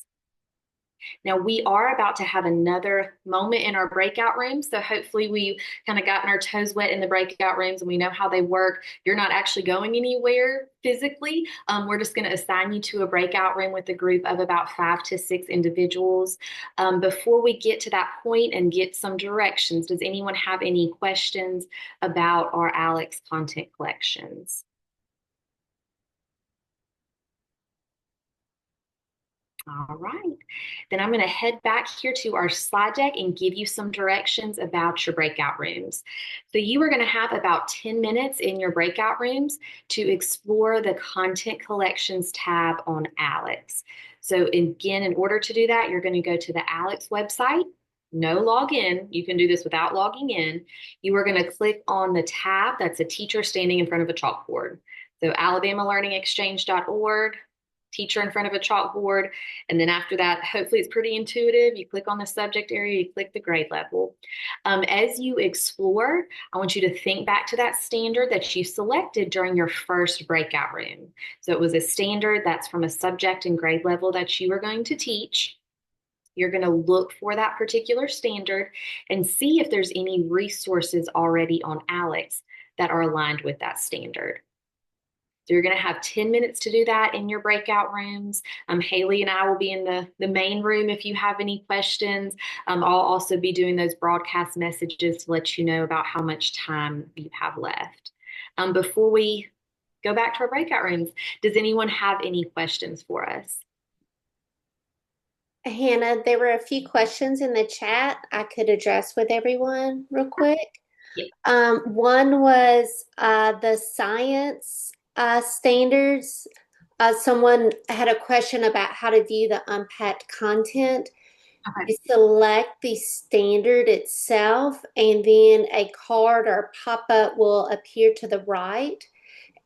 Now we are about to have another moment in our breakout rooms. So hopefully we've kind of gotten our toes wet in the breakout rooms and we know how they work. You're not actually going anywhere physically. We're just going to assign you to a breakout room with a group of about 5 to 6 individuals. Before we get to that point and get some directions, does anyone have any questions about our ALEKS content collections? All right, then I'm going to head back here to our slide deck and give you some directions about your breakout rooms. So you are going to have about 10 minutes in your breakout rooms to explore the content collections tab on ALEKS. So again, in order to do that, you're going to go to the ALEKS website. No login. You can do this without logging in. You are going to click on the tab that's a teacher standing in front of a chalkboard. So alabamalearningexchange.org, teacher in front of a chalkboard. And then after that, hopefully it's pretty intuitive. You click on the subject area, you click the grade level. As you explore, I want you to think back to that standard that you selected during your first breakout room. So it was a standard that's from a subject and grade level that you were going to teach. You're going to look for that particular standard and see if there's any resources already on ALEKS that are aligned with that standard. So you're going to have 10 minutes to do that in your breakout rooms. Haley and I will be in the main room if you have any questions. I'll also be doing those broadcast messages to let you know about how much time you have left. Before we go back to our breakout rooms, does anyone have any questions for us? Hannah, there were a few questions in the chat I could address with everyone real quick. Yeah. One was the science standards. Someone had a question about how to view the unpacked content. Okay. You select the standard itself, and then a card or pop-up will appear to the right.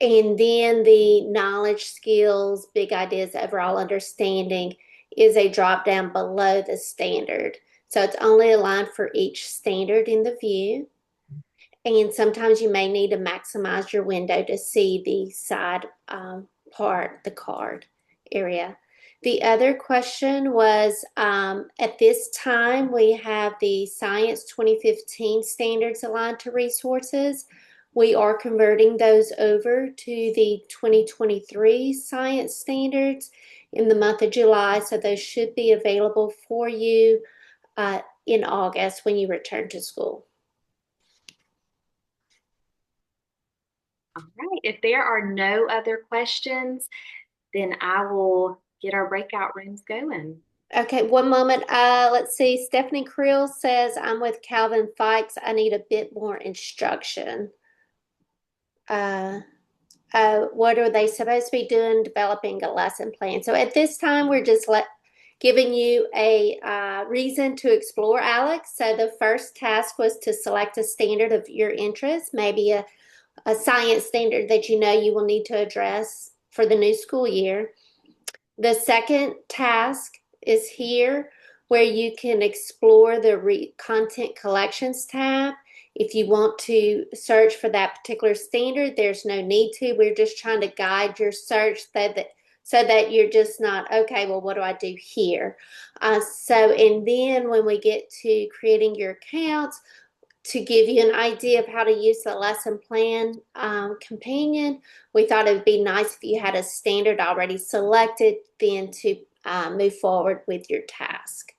And then the knowledge, skills, big ideas, overall understanding is a drop down below the standard. So it's only aligned for each standard in the view. And sometimes you may need to maximize your window to see the side part, the card area. The other question was, at this time, we have the Science 2015 standards aligned to resources. We are converting those over to the 2023 science standards in the month of July, so those should be available for you in August when you return to school. All right, if there are no other questions, then I will get our breakout rooms going. Okay, one moment. Let's see. Stephanie Creel says, I'm with Calvin Fikes. I need a bit more instruction. What are they supposed to be doing? Developing a lesson plan. So at this time, we're just giving you a reason to explore ALEKS. So the first task was to select a standard of your interest, maybe a science standard that you know you will need to address for the new school year. The second task is here where you can explore the content collections tab. If you want to search for that particular standard, there's no need to. We're just trying to guide your search so that you're just not, okay, well, what do I do here? And then when we get to creating your accounts, to give you an idea of how to use the lesson plan companion, we thought it would be nice if you had a standard already selected, then to move forward with your task.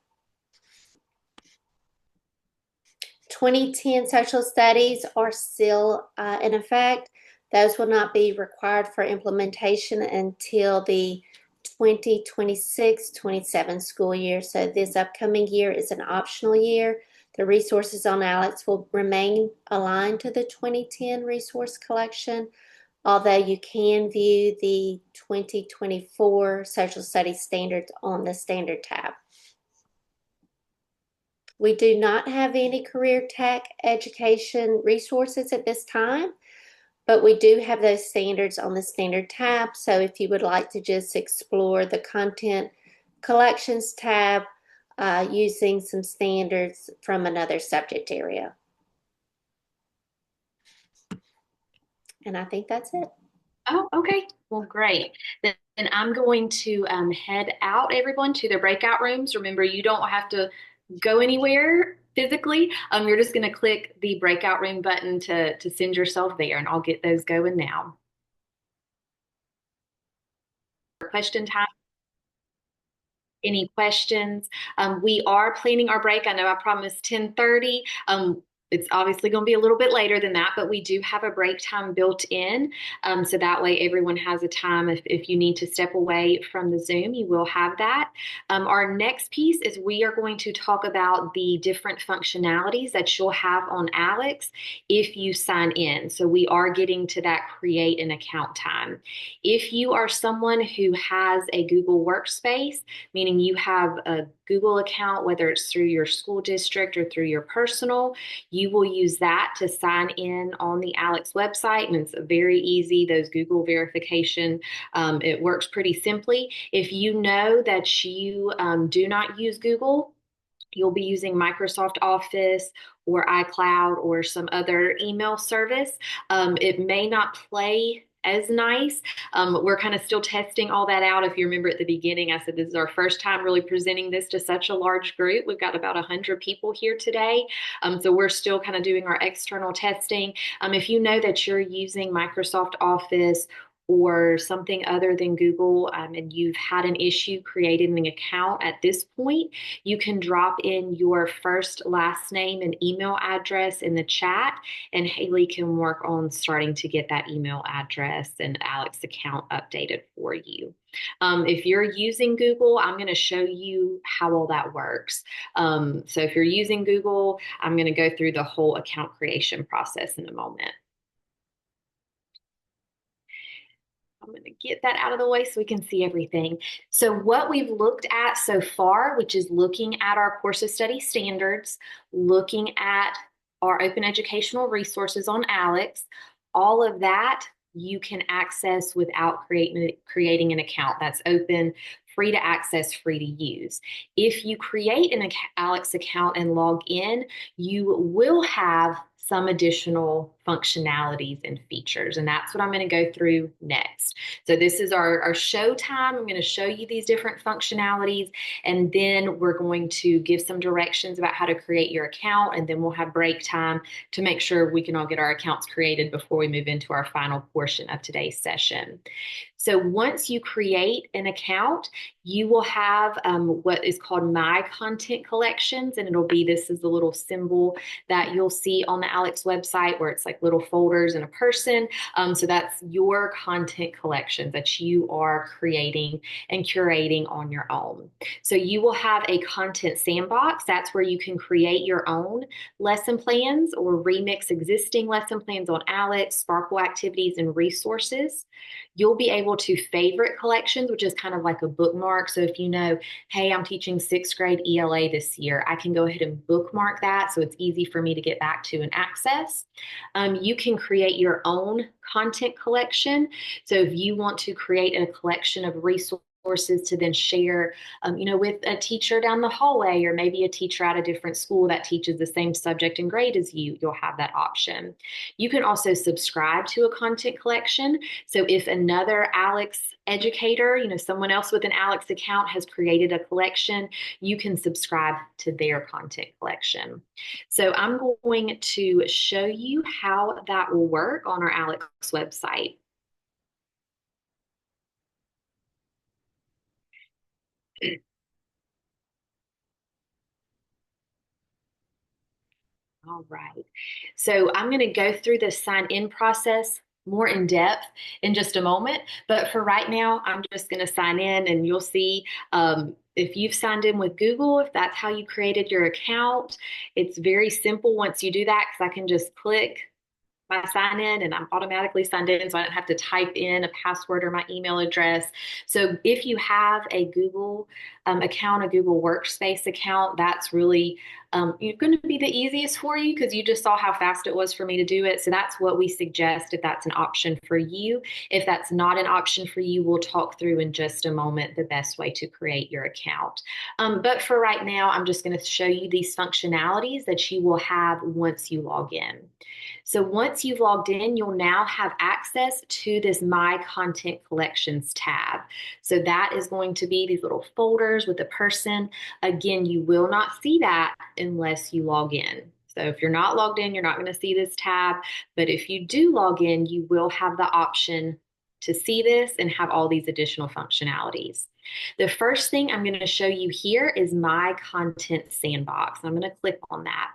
2010 social studies are still in effect. Those will not be required for implementation until the 2026-27 school year. So this upcoming year is an optional year. The resources on ALEKS will remain aligned to the 2010 resource collection, although you can view the 2024 Social Studies Standards on the Standard tab. We do not have any career tech education resources at this time, but we do have those standards on the Standard tab. So if you would like to just explore the Content Collections tab using some standards from another subject area. And I think that's it. Oh, okay. Well, great. Then I'm going to head out, everyone, to the breakout rooms. Remember, you don't have to go anywhere physically. You're just going to click the breakout room button to send yourself there, and I'll get those going now. Question time. Any questions? We are planning our break. I know I promised 10:30. It's obviously going to be a little bit later than that, but we do have a break time built in. So that way everyone has a time. If you need to step away from the Zoom, you will have that. Our next piece is we are going to talk about the different functionalities that you'll have on Alex if you sign in. So we are getting to that create an account time. If you are someone who has a Google Workspace, meaning you have a Google account, whether it's through your school district or through your personal, you will use that to sign in on the Alex website, and it's very easy. Those Google verification, it works pretty simply. If you know that you do not use Google, you'll be using Microsoft Office or iCloud or some other email service. It may not play as nice. We're kind of still testing all that out. If you remember at the beginning, I said this is our first time really presenting this to such a large group. We've got about 100 people here today. So we're still kind of doing our external testing. If you know that you're using Microsoft Office or something other than Google, and you've had an issue creating an account at this point, you can drop in your first, last name, and email address in the chat, and Haley can work on starting to get that email address and Alex account updated for you. If you're using Google, I'm going to show you how all that works. So if you're using Google, I'm going to go through the whole account creation process in a moment. I'm going to get that out of the way so we can see everything. So what we've looked at so far, which is looking at our course of study standards, looking at our open educational resources on Alex, all of that you can access without creating an account. That's open, free to access, free to use. If you create an Alex account and log in, you will have some additional functionalities and features, and that's what I'm going to go through next. So this is our show time. I'm going to show you these different functionalities, and then we're going to give some directions about how to create your account, and then we'll have break time to make sure we can all get our accounts created before we move into our final portion of today's session. So once you create an account, you will have what is called My Content Collections, and it'll be, this is the little symbol that you'll see on the Alex website where it's like little folders and a person. So that's your content collections that you are creating and curating on your own. So you will have a content sandbox. That's where you can create your own lesson plans or remix existing lesson plans on Alex, Sparkl activities, and resources. You'll be able to favorite collections, which is kind of like a bookmark. So if you know, hey, I'm teaching 6th grade ELA this year, I can go ahead and bookmark that so it's easy for me to get back to and access. You can create your own content collection. So if you want to create a collection of resources to then share, with a teacher down the hallway, or maybe a teacher at a different school that teaches the same subject and grade as you, you'll have that option. You can also subscribe to a content collection. So if another Alex educator, someone else with an Alex account has created a collection, you can subscribe to their content collection. So I'm going to show you how that will work on our Alex website. All right. So I'm going to go through the sign in process more in depth in just a moment. But for right now, I'm just going to sign in, and you'll see if you've signed in with Google, if that's how you created your account. It's very simple once you do that, because I can just click my sign in and I'm automatically signed in, so I don't have to type in a password or my email address. So if you have a Google account, a Google Workspace account, that's really going to be the easiest for you because you just saw how fast it was for me to do it. So that's what we suggest if that's an option for you. If that's not an option for you, we'll talk through in just a moment the best way to create your account. But for right now, I'm just going to show you these functionalities that you will have once you log in. So once you've logged in, you'll now have access to this My Content Collections tab. So that is going to be these little folders with a person. Again, you will not see that unless you log in. So if you're not logged in, you're not going to see this tab. But if you do log in, you will have the option to see this and have all these additional functionalities. The first thing I'm going to show you here is My Content Sandbox. I'm going to click on that.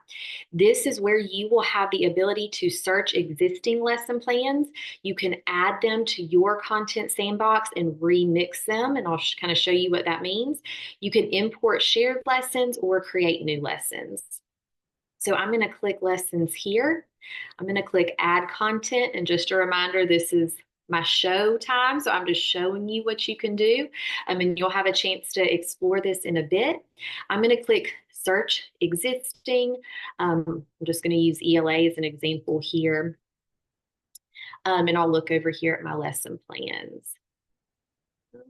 This is where you will have the ability to search existing lesson plans. You can add them to your content sandbox and remix them, and I'll kind of show you what that means. You can import shared lessons or create new lessons. So I'm going to click lessons here. I'm going to click add content, and just a reminder, this is my show time, so I'm just showing you what you can do, and you'll have a chance to explore this in a bit. I'm going to click search existing. I'm just going to use ELA as an example here, and I'll look over here at my lesson plans. Let's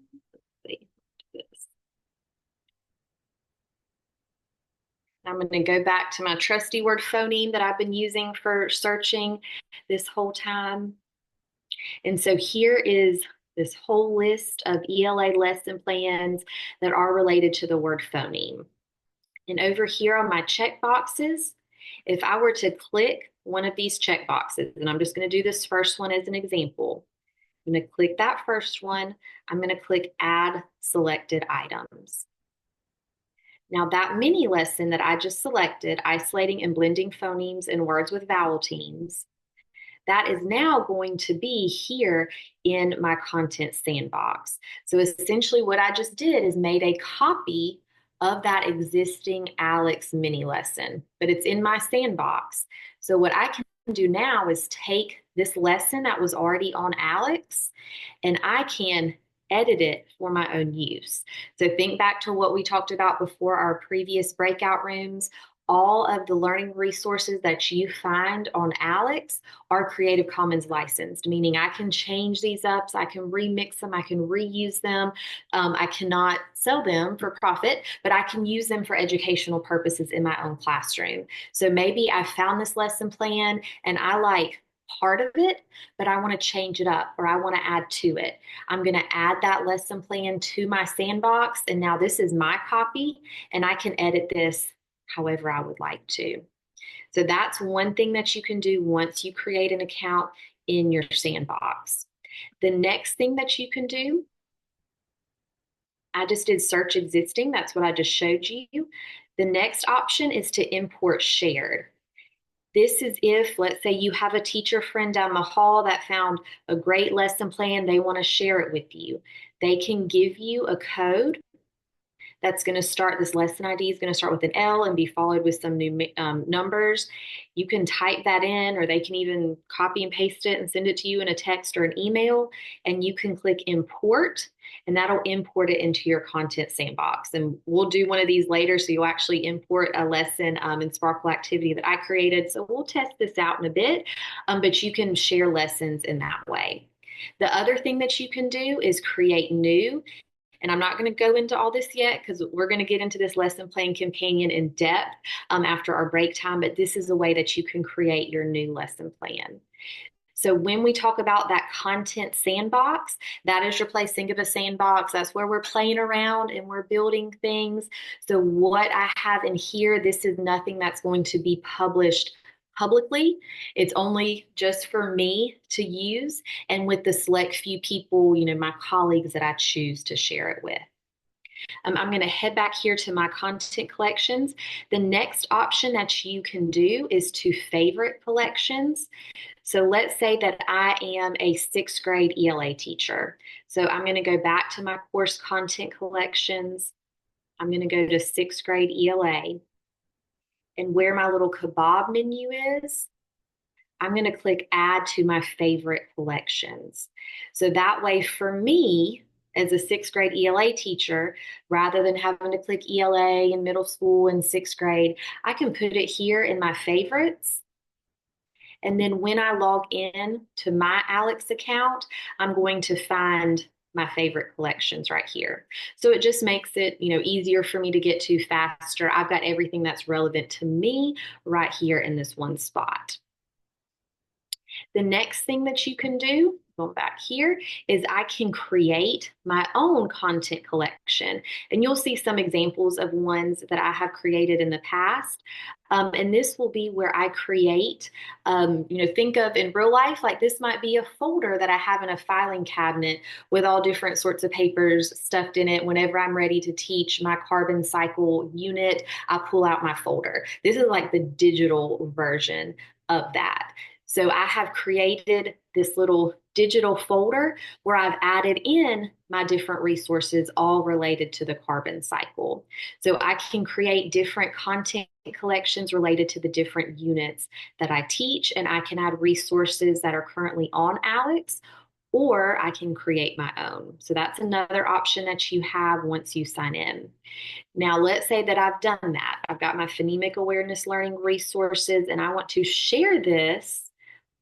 see. I'm going to go back to my trusty word phoneme that I've been using for searching this whole time. And so here is this whole list of ELA lesson plans that are related to the word phoneme. And over here on my check boxes, if I were to click one of these check boxes, and I'm just going to do this first one as an example, I'm going to click that first one. I'm going to click add selected items. Now that mini lesson that I just selected, isolating and blending phonemes and words with vowel teams, that is now going to be here in my content sandbox. So essentially what I just did is made a copy of that existing Alex mini lesson, but it's in my sandbox. So what I can do now is take this lesson that was already on Alex, and I can edit it for my own use. So think back to what we talked about before, our previous breakout rooms. All of the learning resources that you find on Alex are Creative Commons licensed, meaning I can change these up, I can remix them, I can reuse them. I cannot sell them for profit, but I can use them for educational purposes in my own classroom. So maybe I found this lesson plan and I like part of it, but I want to change it up or I want to add to it. I'm going to add that lesson plan to my sandbox, and now this is my copy, and I can edit this however I would like to. So that's one thing that you can do once you create an account in your sandbox. The next thing that you can do, I just did search existing. That's what I just showed you. The next option is to import shared. This is if, let's say, you have a teacher friend down the hall that found a great lesson plan, they want to share it with you. They can give you a code that's going to start, this lesson ID is going to start with an L and be followed with some new numbers. You can type that in, or they can even copy and paste it and send it to you in a text or an email, and you can click import, and that'll import it into your content sandbox. And we'll do one of these later, so you'll actually import a lesson in Sparkl activity that I created. So we'll test this out in a bit, but you can share lessons in that way. The other thing that you can do is create new. And I'm not going to go into all this yet because we're going to get into this lesson plan companion in depth after our break time, but this is a way that you can create your new lesson plan. So when we talk about that content sandbox, that is your place. Think of a sandbox. That's where we're playing around and we're building things. So what I have in here, this is nothing that's going to be published publicly. It's only just for me to use and with the select few people, my colleagues that I choose to share it with. I'm going to head back here to my content collections. The next option that you can do is to favorite collections. So let's say that I am a 6th grade ELA teacher. So I'm going to go back to my course content collections. I'm going to go to 6th grade ELA. And where my little kebab menu is, I'm going to click add to my favorite collections. So that way for me, as a sixth grade ELA teacher, rather than having to click ELA in middle school and sixth grade, I can put it here in my favorites. And then when I log in to my Alex account, I'm going to find my favorite collections right here. So it just makes it, easier for me to get to faster. I've got everything that's relevant to me right here in this one spot. The next thing that you can do, going back here, is I can create my own content collection. And you'll see some examples of ones that I have created in the past. And this will be where I create, think of in real life, like this might be a folder that I have in a filing cabinet with all different sorts of papers stuffed in it. Whenever I'm ready to teach my carbon cycle unit, I pull out my folder. This is like the digital version of that. So I have created this little digital folder where I've added in my different resources all related to the carbon cycle. So I can create different content collections related to the different units that I teach, and I can add resources that are currently on Alex, or I can create my own. So that's another option that you have once you sign in. Now, let's say that I've done that. I've got my phonemic awareness learning resources, and I want to share this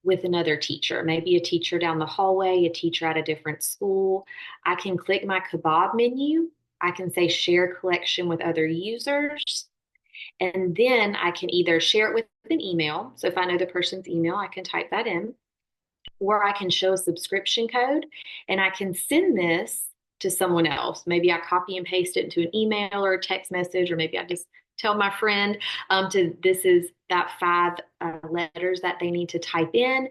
with another teacher, maybe a teacher down the hallway, a teacher at a different school. I can click my kebab menu. I can say share collection with other users. And then I can either share it with an email. So if I know the person's email, I can type that in. Or I can show a subscription code and I can send this to someone else. Maybe I copy and paste it into an email or a text message, or maybe I just tell my friend this is that 5 letters that they need to type in.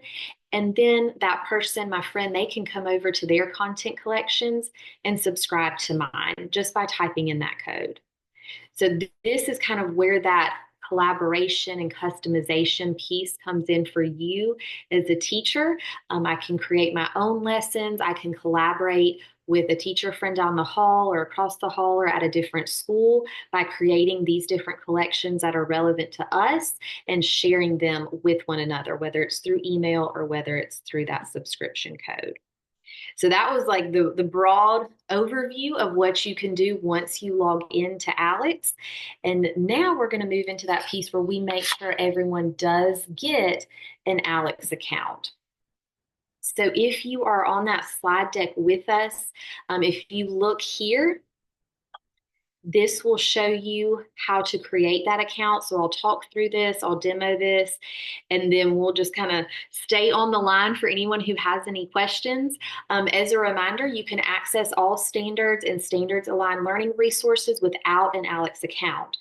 And then that person, my friend, they can come over to their content collections and subscribe to mine just by typing in that code. So this is kind of where that collaboration and customization piece comes in for you as a teacher. I can create my own lessons. I can collaborate with a teacher friend down the hall or across the hall or at a different school by creating these different collections that are relevant to us and sharing them with one another, whether it's through email or whether it's through that subscription code. So that was like the broad overview of what you can do once you log into Alex. And now we're going to move into that piece where we make sure everyone does get an Alex account. So if you are on that slide deck with us, if you look here, this will show you how to create that account. So I'll talk through this, I'll demo this, and then we'll just kind of stay on the line for anyone who has any questions. As a reminder, you can access all standards and standards aligned learning resources without an Alex account.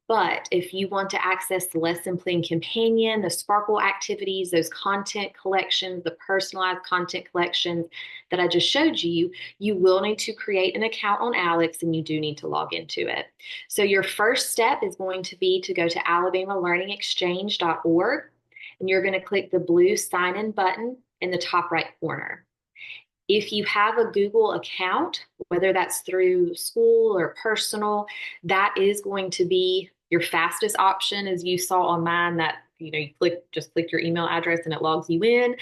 But if you want to access the lesson plan companion, the Sparkl activities, those content collections, the personalized content collections that I just showed you, you will need to create an account on Alex and you do need to log into it. So your first step is going to be to go to alabamalearningexchange.org and you're going to click the blue sign in button in the top right corner. If you have a Google account, whether that's through school or personal, that is going to be your fastest option. As you saw on mine, that you just click your email address and it logs you in.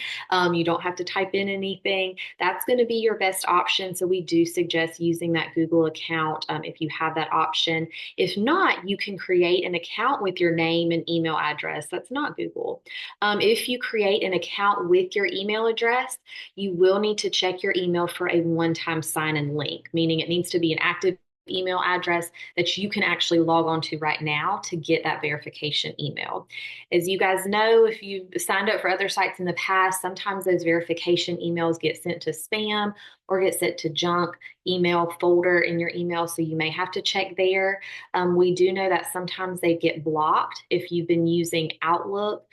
You don't have to type in anything. That's going to be your best option. So we do suggest using that Google account if you have that option. If not, you can create an account with your name and email address. That's not Google. If you create an account with your email address, you will need to check your email for a one-time sign-in link, meaning it needs to be an active email address that you can actually log on to right now to get that verification email. As you guys know, if you've signed up for other sites in the past, sometimes those verification emails get sent to spam or get sent to junk email folder in your email, so you may have to check there. We do know that sometimes they get blocked if you've been using Outlook,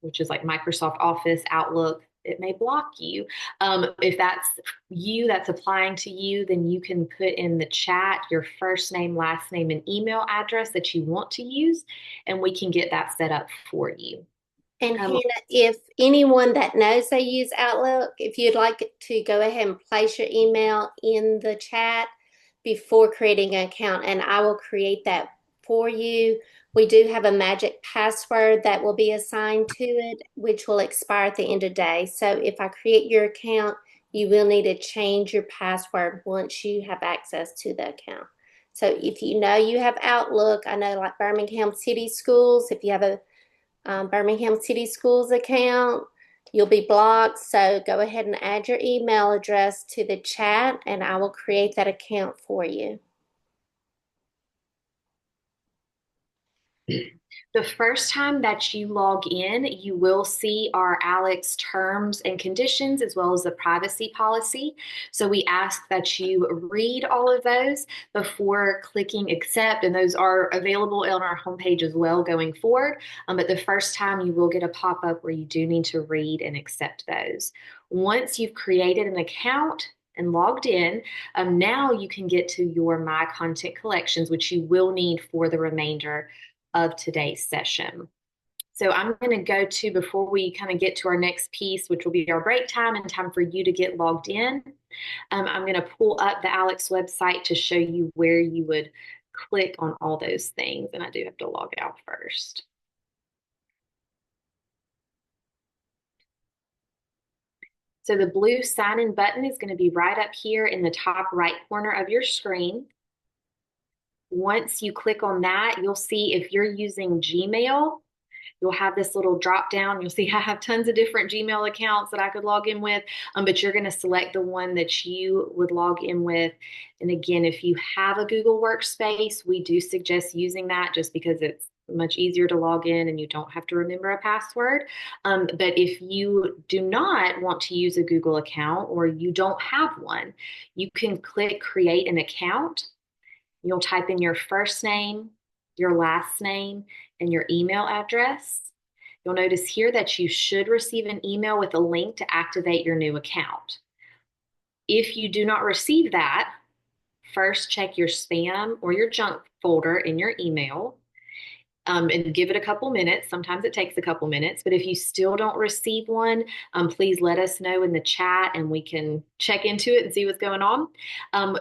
which is like Microsoft Office, Outlook. It may block you. If that's you, that's applying to you, then you can put in the chat your first name, last name, and email address that you want to use, and we can get that set up for you. And Hannah, if anyone that knows they use Outlook, if you'd like to go ahead and place your email in the chat before creating an account, and I will create that for you. We do have a magic password that will be assigned to it, which will expire at the end of the day. So if I create your account, you will need to change your password once you have access to the account. So if you know you have Outlook, I know like Birmingham City Schools, if you have a Birmingham City Schools account, you'll be blocked. So go ahead and add your email address to the chat and I will create that account for you. The first time that you log in, you will see our ALEKS terms and conditions as well as the privacy policy. So we ask that you read all of those before clicking accept, and those are available on our homepage as well going forward. But the first time you will get a pop-up where you do need to read and accept those. Once you've created an account and logged in, now you can get to your My Content Collections, which you will need for the remainder of today's session. So I'm going to go to, before we kind of get to our next piece, which will be our break time and time for you to get logged in, I'm going to pull up the ALEKS website to show you where you would click on all those things. And I do have to log out first. So the blue sign in button is going to be right up here in the top right corner of your screen. Once you click on that, you'll see if you're using Gmail, you'll have this little drop down. You'll see I have tons of different Gmail accounts that I could log in with, but you're going to select the one that you would log in with. And again, if you have a Google Workspace, we do suggest using that just because it's much easier to log in and you don't have to remember a password. But if you do not want to use a Google account or you don't have one, you can click Create an Account. You'll type in your first name, your last name, and your email address. You'll notice here that you should receive an email with a link to activate your new account. If you do not receive that, first check your spam or your junk folder in your email. And give it a couple minutes. Sometimes it takes a couple minutes, but if you still don't receive one, please let us know in the chat and we can check into it and see what's going on.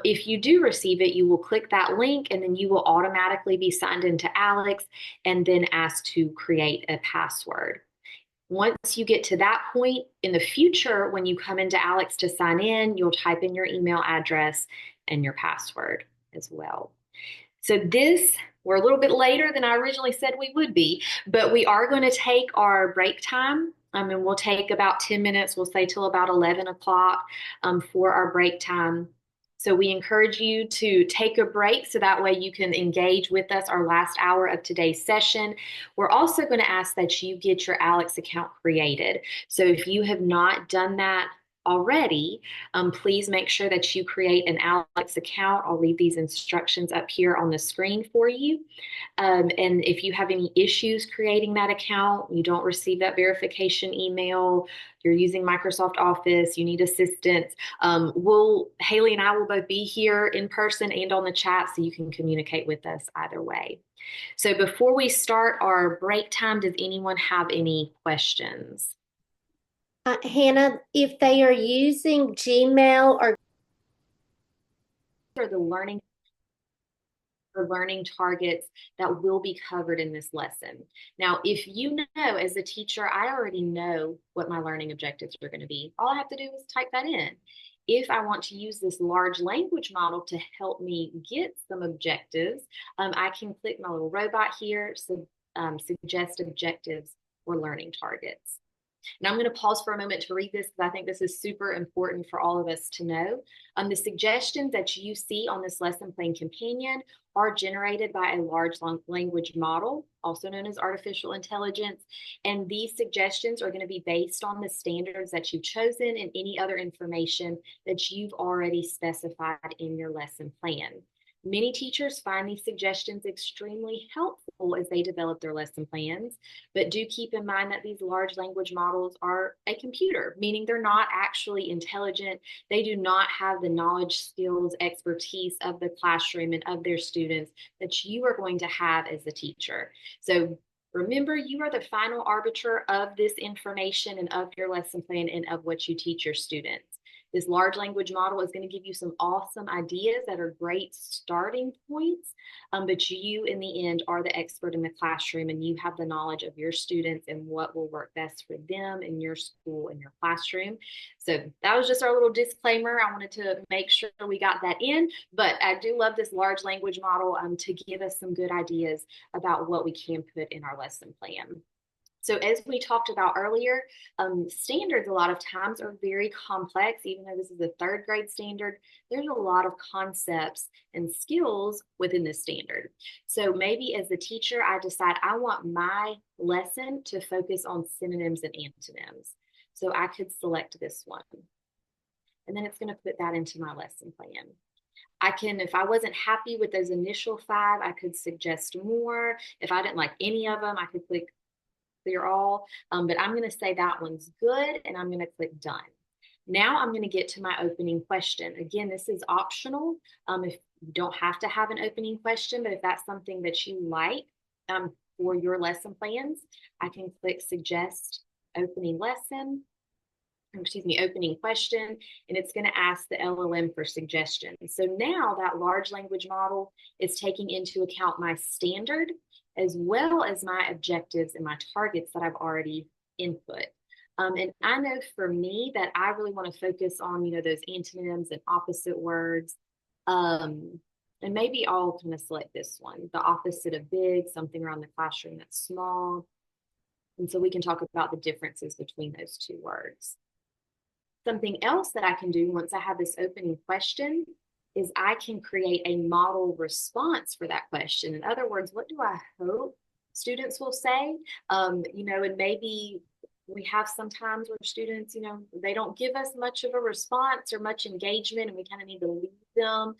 If you do receive it, you will click that link and then you will automatically be signed into ALEKS and then asked to create a password. Once you get to that point in the future, when you come into ALEKS to sign in, you'll type in your email address and your password as well. So we're a little bit later than I originally said we would be, but we are going to take our break time. And we'll take about 10 minutes, we'll say till about 11 o'clock for our break time. So we encourage you to take a break so that way you can engage with us our last hour of today's session. We're also going to ask that you get your ALEKS account created. So if you have not done that already, please make sure that you create an ALEKS account. I'll leave these instructions up here on the screen for you. And if you have any issues creating that account, you don't receive that verification email, you're using Microsoft Office, you need assistance, Haley and I will both be here in person and on the chat so you can communicate with us either way. So before we start our break time, does anyone have any questions? Hannah, if they are using Gmail or the learning targets that will be covered in this lesson. Now, if you know as a teacher, I already know what my learning objectives are going to be. All I have to do is type that in. If I want to use this large language model to help me get some objectives, I can click my little robot here, so suggest objectives or learning targets. Now I'm going to pause for a moment to read this because I think this is super important for all of us to know. The suggestions that you see on this lesson plan companion are generated by a large language model, also known as artificial intelligence. And these suggestions are going to be based on the standards that you've chosen and any other information that you've already specified in your lesson plan. Many teachers find these suggestions extremely helpful as they develop their lesson plans, but do keep in mind that these large language models are a computer, meaning they're not actually intelligent. They do not have the knowledge, skills, expertise of the classroom and of their students that you are going to have as a teacher. So remember, you are the final arbiter of this information and of your lesson plan and of what you teach your students. This large language model is going to give you some awesome ideas that are great starting points, but you in the end are the expert in the classroom, and you have the knowledge of your students and what will work best for them in your school and your classroom. So that was just our little disclaimer. I wanted to make sure we got that in, but I do love this large language model to give us some good ideas about what we can put in our lesson plan. So as we talked about earlier, standards a lot of times are very complex. Even though this is a third grade standard, there's a lot of concepts and skills within this standard. So maybe as the teacher, I decide I want my lesson to focus on synonyms and antonyms. So I could select this one. And then it's going to put that into my lesson plan. I can, if I wasn't happy with those initial 5, I could suggest more. If I didn't like any of them, I could click clear all, but I'm going to say that one's good, and I'm going to click done. Now I'm going to get to my opening question. Again, this is optional. If you don't have to have an opening question, but if that's something that you like for your lesson plans, I can click suggest opening lesson, opening question, and it's going to ask the LLM for suggestions. So now that large language model is taking into account my standard as well as my objectives and my targets that I've already input. And I know for me that I really want to focus on, those antonyms and opposite words. And maybe I'll kind of select this one, the opposite of big, something around the classroom that's small. And so we can talk about the differences between those 2 words. Something else that I can do once I have this opening question is I can create a model response for that question. In other words, what do I hope students will say? And maybe we have sometimes where students, they don't give us much of a response or much engagement, and we kind of need to lead them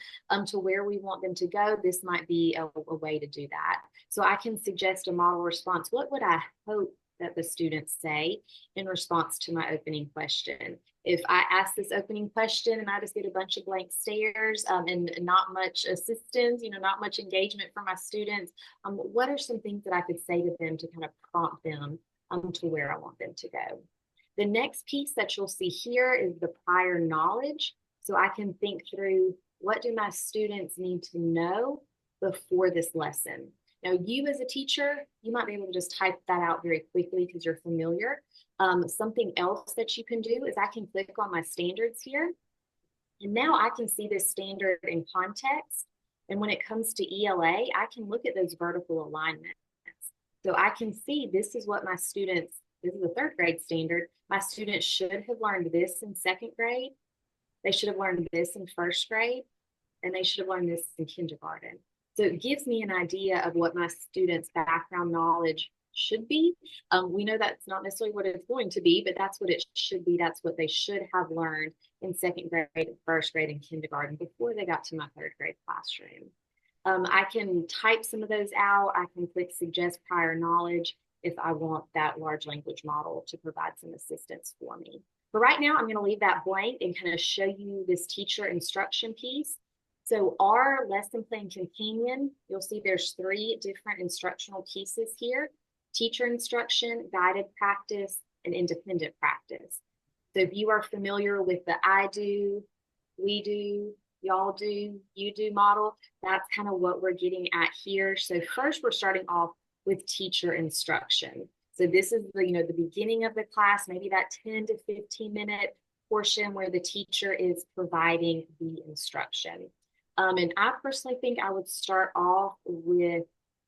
to where we want them to go. This might be a way to do that. So I can suggest a model response. What would I hope that the students say in response to my opening question? If I ask this opening question and I just get a bunch of blank stares and not much assistance, not much engagement from my students, what are some things that I could say to them to kind of prompt them to where I want them to go? The next piece that you'll see here is the prior knowledge. So I can think through, what do my students need to know before this lesson? Now, you as a teacher, you might be able to just type that out very quickly because you're familiar. Something else that you can do is I can click on my standards here. And now I can see this standard in context. And when it comes to ELA, I can look at those vertical alignments. So I can see this is what my students, this is a 3rd grade standard. My students should have learned this in 2nd grade. They should have learned this in 1st grade. And they should have learned this in kindergarten. So it gives me an idea of what my students' background knowledge should be. We know that's not necessarily what it's going to be, but that's what it should be. That's what they should have learned in 2nd grade, 1st grade, and kindergarten before they got to my 3rd grade classroom. I can type some of those out. I can click suggest prior knowledge if I want that large language model to provide some assistance for me. But right now, I'm going to leave that blank and kind of show you this teacher instruction piece. So our lesson plan companion, you'll see there's 3 different instructional pieces here: teacher instruction, guided practice, and independent practice. So if you are familiar with the I do, we do, y'all do, you do model, that's kind of what we're getting at here. So first we're starting off with teacher instruction. So this is the beginning of the class, maybe that 10 to 15 minute portion where the teacher is providing the instruction. And I personally think I would start off with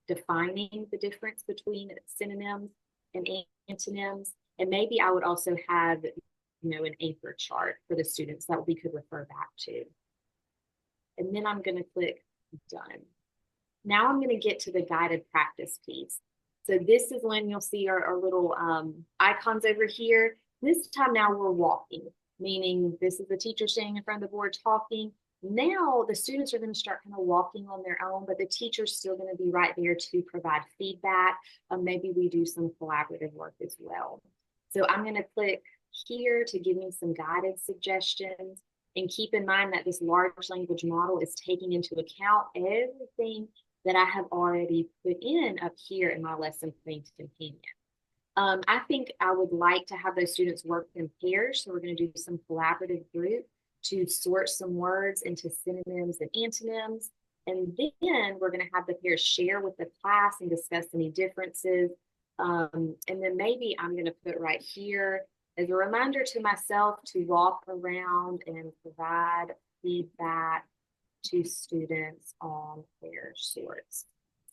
defining the difference between synonyms and antonyms. And maybe I would also have, an anchor chart for the students that we could refer back to. And then I'm going to click done. Now I'm going to get to the guided practice piece. So this is when you'll see our little icons over here. This time now we're walking, meaning this is the teacher standing in front of the board talking. Now the students are going to start kind of walking on their own, but the teacher's still going to be right there to provide feedback. Maybe we do some collaborative work as well. So I'm going to click here to give me some guided suggestions. And keep in mind that this large language model is taking into account everything that I have already put in up here in my lesson plan companion. I think I would like to have those students work in pairs. So we're going to do some collaborative group. to sort some words into synonyms and antonyms. And then we're going to have the pairs share with the class and discuss any differences. And then maybe I'm going to put right here as a reminder to myself to walk around and provide feedback to students on pair sorts.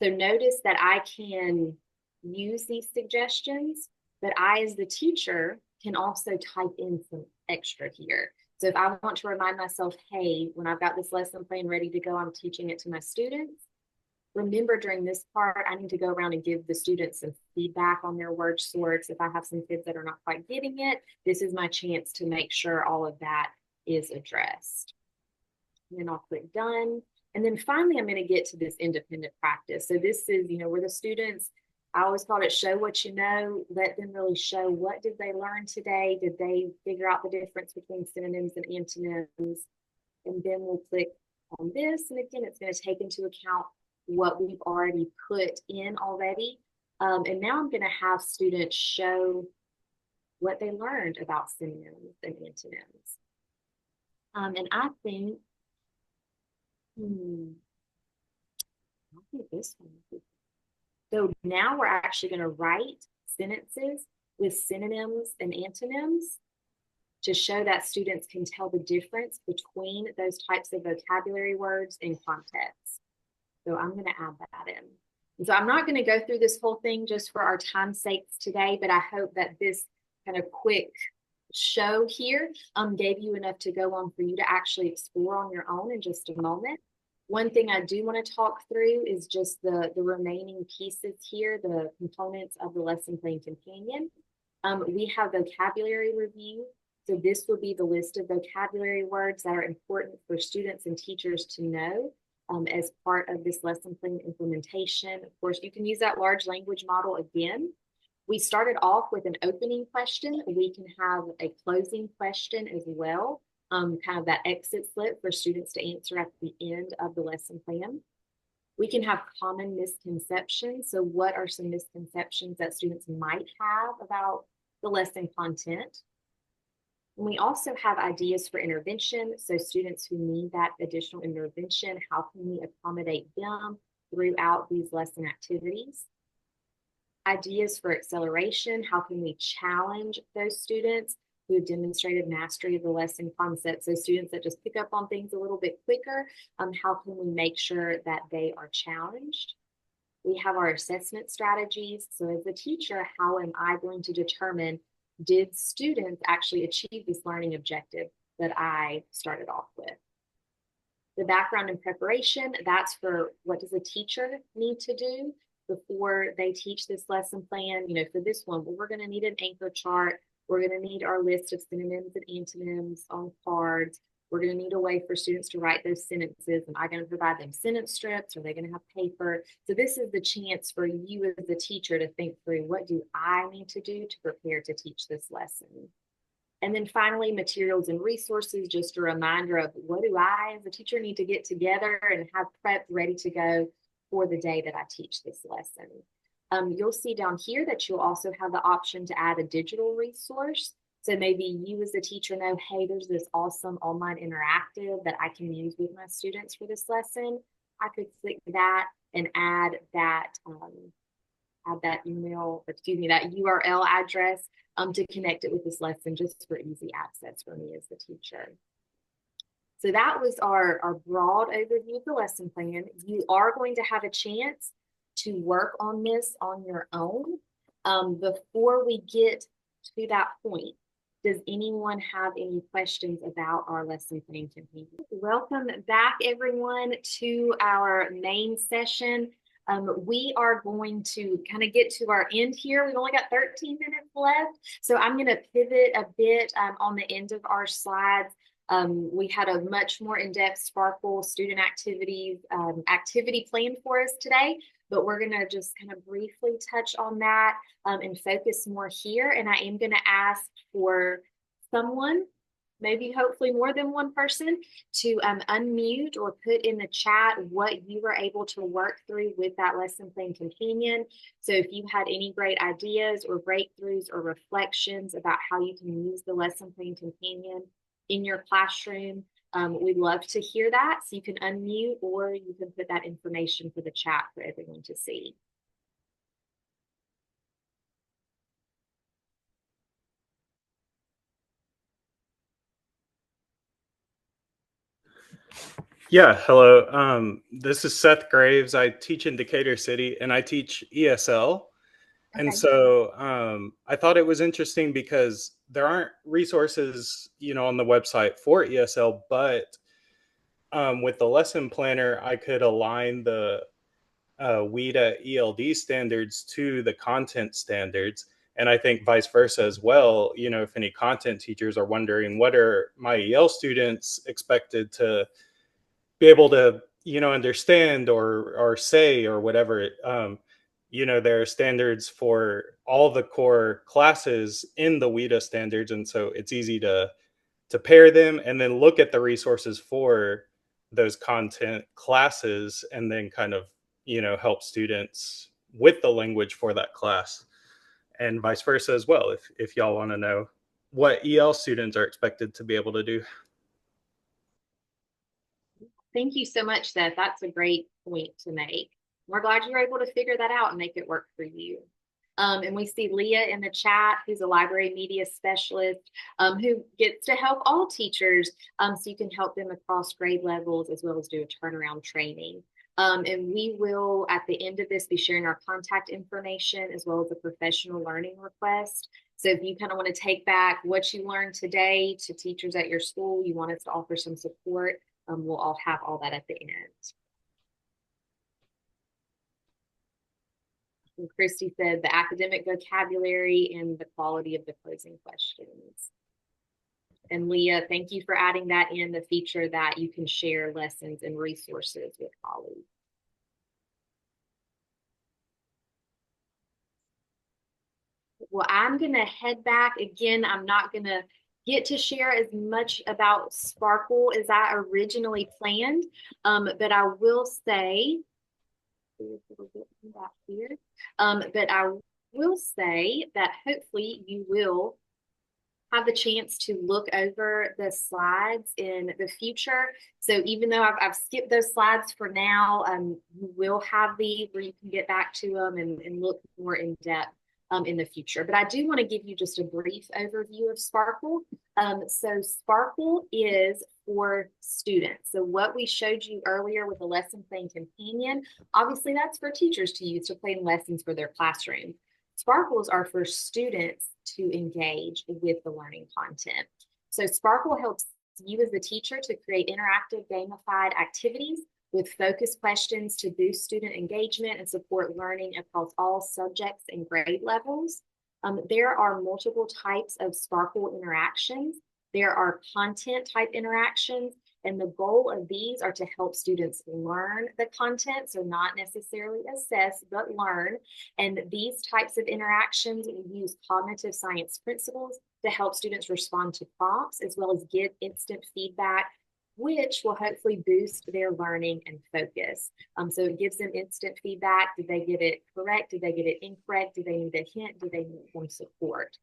So notice that I can use these suggestions, but I, as the teacher, can also type in some extra here. So if I want to remind myself, hey, when I've got this lesson plan ready to go, I'm teaching it to my students. Remember, during this part, I need to go around and give the students some feedback on their word sorts. If I have some kids that are not quite getting it, this is my chance to make sure all of that is addressed. And then I'll click done. And then finally, I'm going to get to this independent practice. So this is, where the students, I always called it show what you know, let them really show what did they learn today? Did they figure out the difference between synonyms and antonyms? And then we'll click on this. And again, it's going to take into account what we've already put in already. And now I'm going to have students show what they learned about synonyms and antonyms. And I think, I think this one. So now we're actually going to write sentences with synonyms and antonyms to show that students can tell the difference between those types of vocabulary words in context. So I'm going to add that in. And so I'm not going to go through this whole thing just for our time's sakes today, but I hope that this kind of quick show here gave you enough to go on for you to actually explore on your own in just a moment. One thing I do want to talk through is just the remaining pieces here, the components of the lesson plan companion. We have vocabulary review. So this will be the list of vocabulary words that are important for students and teachers to know as part of this lesson plan implementation. Of course, you can use that large language model again. We started off with an opening question. We can have a closing question as well, kind of that exit slip for students to answer at the end of the lesson plan. We can have common misconceptions. So what are some misconceptions that students might have about the lesson content? And we also have ideas for intervention. So students who need that additional intervention, how can we accommodate them throughout these lesson activities? Ideas for acceleration, how can we challenge those students who have demonstrated mastery of the lesson concept? So students that just pick up on things a little bit quicker, how can we make sure that they are challenged? We have our assessment strategies. So as a teacher, how am I going to determine, did students actually achieve this learning objective that I started off with? The background and preparation, that's for what does a teacher need to do before they teach this lesson plan. For this one, we're going to need an anchor chart. We're going to need our list of synonyms and antonyms on cards. We're going to need a way for students to write those sentences. Am I going to provide them sentence strips? Are they going to have paper? So this is the chance for you as a teacher to think through, what do I need to do to prepare to teach this lesson? And then finally, materials and resources, just a reminder of what do I as a teacher need to get together and have prep ready to go for the day that I teach this lesson. You'll see down here that you'll also have the option to add a digital resource. So maybe you as a teacher know, hey, there's this awesome online interactive that I can use with my students for this lesson. I could click that and add that email, that URL address to connect it with this lesson, just for easy access for me as the teacher. So that was our broad overview of the lesson plan. You are going to have a chance to work on this on your own. Before we get to that point, does anyone have any questions about our lesson plan companion? Welcome back, everyone, to our main session. We are going to kind of get to our end here. We've only got 13 minutes left, so I'm going to pivot a bit on the end of our slides. We had a much more in-depth Sparkl student activities activity planned for us today, but we're going to just kind of briefly touch on that and focus more here. And I am going to ask for someone, maybe hopefully more than one person, to unmute or put in the chat what you were able to work through with that lesson plan companion. So if you had any great ideas or breakthroughs or reflections about how you can use the lesson plan companion, in your classroom, we'd love to hear that. So you can unmute or you can put that information for the chat for everyone to see. Yeah, hello. This is Seth Graves. I teach in Decatur City and I teach ESL. And Okay. so I thought it was interesting because there aren't resources, on the website for ESL, but with the lesson planner, I could align the WIDA ELD standards to the content standards. And I think vice versa as well. If any content teachers are wondering, what are my EL students expected to be able to understand or say or whatever, there are standards for all the core classes in the WIDA standards, and so it's easy to pair them and then look at the resources for those content classes and then kind of help students with the language for that class, and vice versa as well, if y'all want to know what EL students are expected to be able to do. Thank you so much, Seth. That's a great point to make. We're glad you were able to figure that out and make it work for you. And we see Leah in the chat, who's a library media specialist, who gets to help all teachers, so you can help them across grade levels as well as do a turnaround training. And we will, at the end of this, be sharing our contact information as well as a professional learning request. So if you kind of want to take back what you learned today to teachers at your school, you want us to offer some support, we'll all have all that at the end. And Christy said the academic vocabulary and the quality of the closing questions. And Leah, thank you for adding that in, the feature that you can share lessons and resources with colleagues. Well, I'm going to head back. Again, I'm not going to get to share as much about Sparkl as I originally planned, but I will say, but I will say that hopefully you will have the chance to look over the slides in the future. So even though I've skipped those slides for now, you will have these where you can get back to them and look more in depth in the future. But I do want to give you just a brief overview of Sparkl. So Sparkl is for students. So what we showed you earlier with the lesson plan companion, obviously that's for teachers to use to plan lessons for their classroom. Sparkls are for students to engage with the learning content. So Sparkl helps you as the teacher to create interactive gamified activities with focused questions to boost student engagement and support learning across all subjects and grade levels. There are multiple types of Sparkl interactions. There are content type interactions, and the goal of these are to help students learn the content, so not necessarily assess, but learn. And these types of interactions use cognitive science principles to help students respond to prompts as well as give instant feedback, which will hopefully boost their learning and focus. So it gives them instant feedback. Did they get it correct? Did they get it incorrect? Do they need a hint? Do they need some support?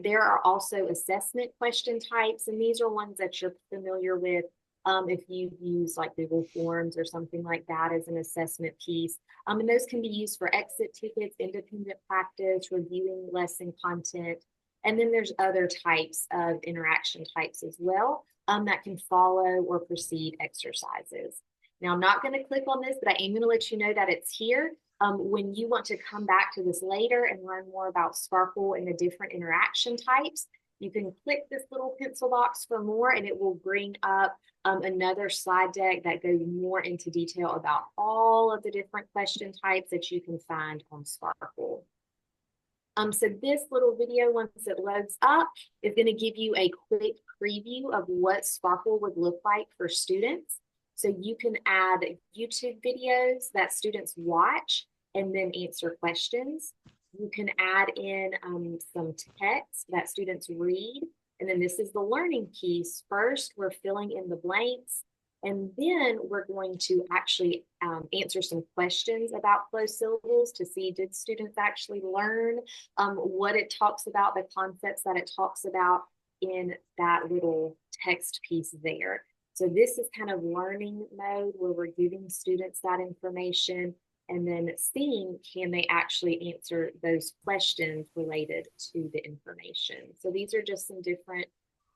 There are also assessment question types, and these are ones that you're familiar with if you use like Google Forms or something like that as an assessment piece. And those can be used for exit tickets, independent practice, reviewing lesson content. And then there's other types of interaction types as well that can follow or precede exercises. Now, I'm not going to click on this, but I am going to let you know that it's here. When you want to come back to this later and learn more about Sparkl and the different interaction types, you can click this little pencil box for more, and it will bring up another slide deck that goes more into detail about all of the different question types that you can find on Sparkl. So this little video, once it loads up, is going to give you a quick preview of what Sparkl would look like for students. So you can add YouTube videos that students watch and then answer questions. You can add in some text that students read. And then this is the learning piece. First, we're filling in the blanks. And then we're going to actually answer some questions about closed syllables to see, did students actually learn what it talks about, the concepts that it talks about? in that little text piece there. So this is kind of learning mode where we're giving students that information and then seeing can they actually answer those questions related to the information. So these are just some different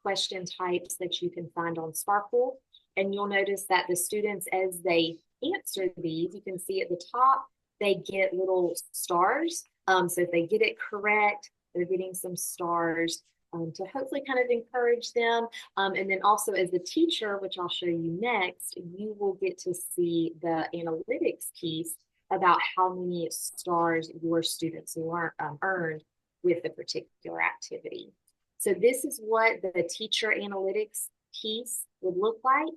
question types that you can find on Sparkl. And you'll notice that the students, as they answer these, you can see at the top, they get little stars. So if they get it correct, they're getting some stars to hopefully kind of encourage them. And then also as the teacher, which I'll show you next, you will get to see the analytics piece about how many stars your students earned with the particular activity. So this is what the teacher analytics piece would look like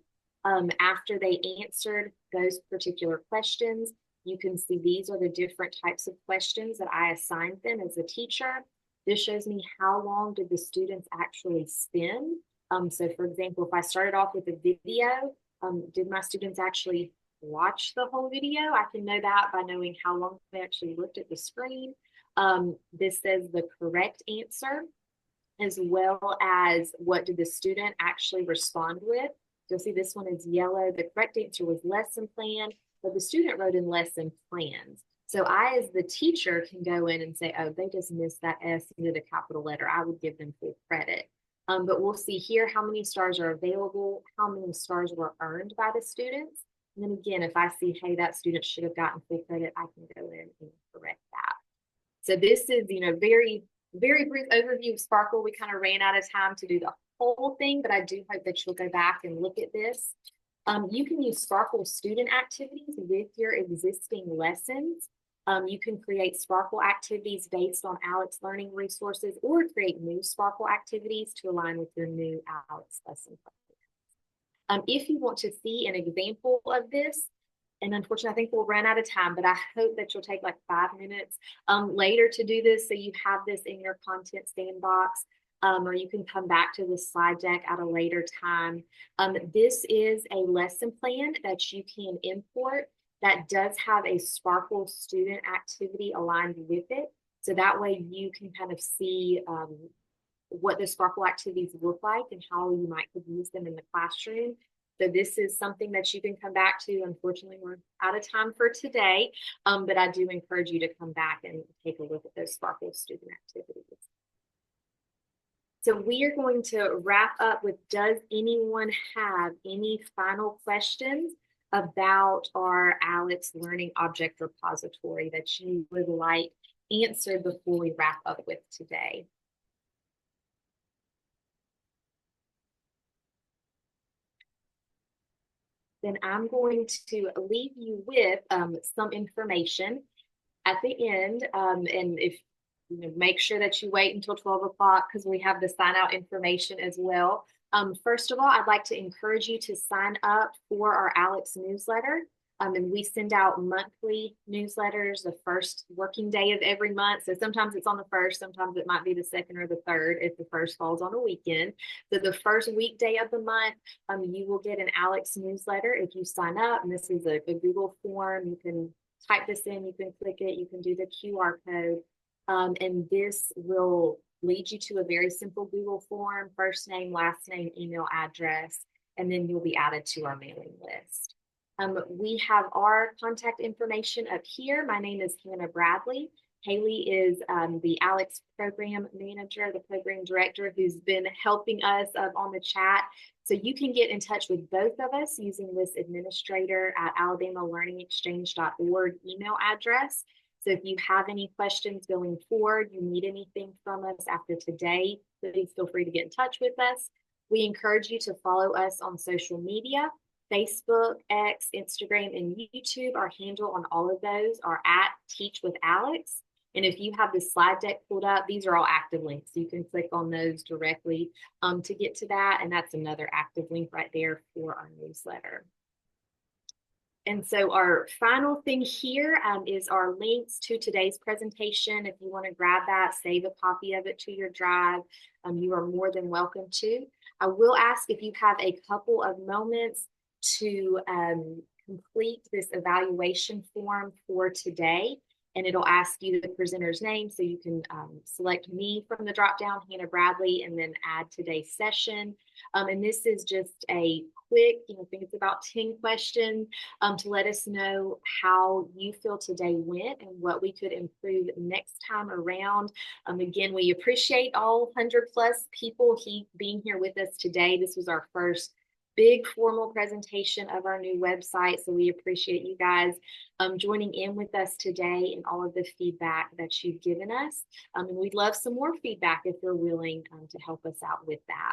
after they answered those particular questions. You can see these are the different types of questions that I assigned them as a teacher. This shows me how long did the students actually spend. So for example, if I started off with a video, did my students actually watch the whole video? I can know that by knowing how long they actually looked at the screen. This says the correct answer, as well as what did the student actually respond with. You'll see this one is yellow. The correct answer was lesson plan, but the student wrote in lesson plans. So I, as the teacher, can go in and say, oh, they just missed that S into the capital letter. I would give them full credit. But we'll see here how many stars are available, how many stars were earned by the students. And then again, if I see, hey, that student should have gotten full credit, I can go in and correct that. So this is, very, very brief overview of Sparkl. We kind of ran out of time to do the whole thing, but I do hope that you'll go back and look at this. You can use Sparkl student activities with your existing lessons. You can create Sparkl activities based on ALEKS learning resources or create new Sparkl activities to align with your new ALEKS lesson plan. If you want to see an example of this, and unfortunately, I think we'll run out of time, but I hope that you'll take like 5 minutes later to do this so you have this in your content sandbox, or you can come back to the slide deck at a later time. This is a lesson plan that you can import that does have a Sparkl student activity aligned with it. So that way you can kind of see what the Sparkl activities look like and how you might could use them in the classroom. So this is something that you can come back to. Unfortunately, we're out of time for today, but I do encourage you to come back and take a look at those Sparkl student activities. So we are going to wrap up with, does anyone have any final questions about our ALEKS Learning Object Repository that you would like answered before we wrap up with today? Then I'm going to leave you with some information at the end. And if make sure that you wait until 12 o'clock because we have the sign out information as well. First of all, I'd like to encourage you to sign up for our ALEKS newsletter. And we send out monthly newsletters the first working day of every month. So sometimes it's on the first, sometimes it might be the second or the third if the first falls on a weekend. So the first weekday of the month, you will get an ALEKS newsletter if you sign up. And this is a Google form. You can type this in, you can click it, you can do the QR code. And this will lead you to a very simple Google form, first name, last name, email address, and then you'll be added to our mailing list. We have our contact information up here. My name is Hannah Bradley. Haley is the ALEKS program manager, the program director who's been helping us on the chat. So you can get in touch with both of us using this administrator at alabamalearningexchange.org email address. So if you have any questions going forward, you need anything from us after today, please feel free to get in touch with us. We encourage you to follow us on social media, Facebook, X, Instagram, and YouTube. Our handle on all of those are at Teach with ALEKS. And if you have the slide deck pulled up, these are all active links. So you can click on those directly to get to that. And that's another active link right there for our newsletter. And so our final thing here is our links to today's presentation. If you want to grab that, save a copy of it to your drive, you are more than welcome to. I will ask if you have a couple of moments to complete this evaluation form for today. and it'll ask you the presenter's name. So you can select me from the drop down, Hannah Bradley, and then add today's session. And this is just a quick, I think it's about 10 questions to let us know how you feel today went and what we could improve next time around. Again, we appreciate all 100+ people being here with us today. This was our first big formal presentation of our new website. So we appreciate you guys joining in with us today and all of the feedback that you've given us. And we'd love some more feedback if you're willing to help us out with that.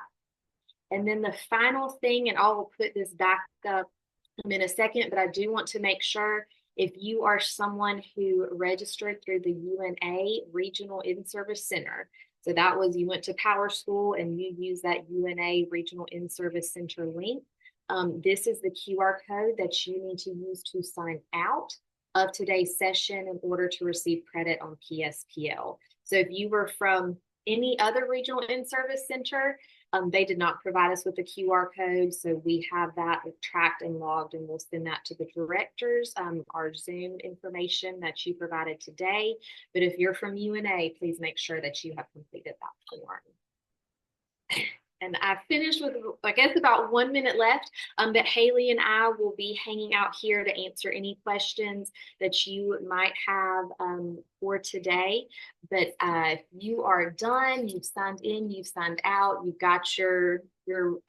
And then the final thing, and I'll put this back up in a second, but I do want to make sure if you are someone who registered through the UNA Regional In-Service Center, so that was, you went to Power School and you use that UNA Regional In-Service Center link. This is the QR code that you need to use to sign out of today's session in order to receive credit on PSPL. So if you were from any other regional in-service center, they did not provide us with the QR code, so we have that tracked and logged, and we'll send that to the directors, our Zoom information that you provided today. But if you're from UNA, please make sure that you have completed that form. And I finished with, I guess, about 1 minute left, but Haley and I will be hanging out here to answer any questions that you might have for today. But if you are done, you've signed in, you've signed out, you've got your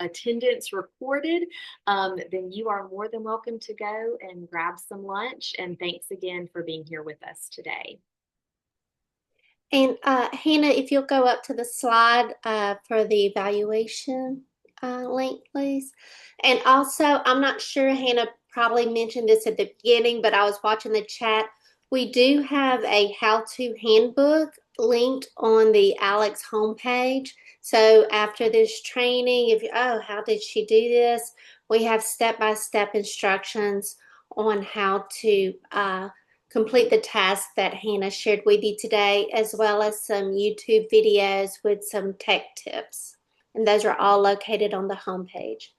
attendance recorded, then you are more than welcome to go and grab some lunch. And thanks again for being here with us today. And Hannah, if you'll go up to the slide for the evaluation link, please. And also, I'm not sure, Hannah probably mentioned this at the beginning, but I was watching the chat. We do have a how-to handbook linked on the Alex homepage. So after this training, if you, oh, how did she do this? We have step-by-step instructions on how to complete the task that Hannah shared with you today, as well as some YouTube videos with some tech tips. And those are all located on the homepage.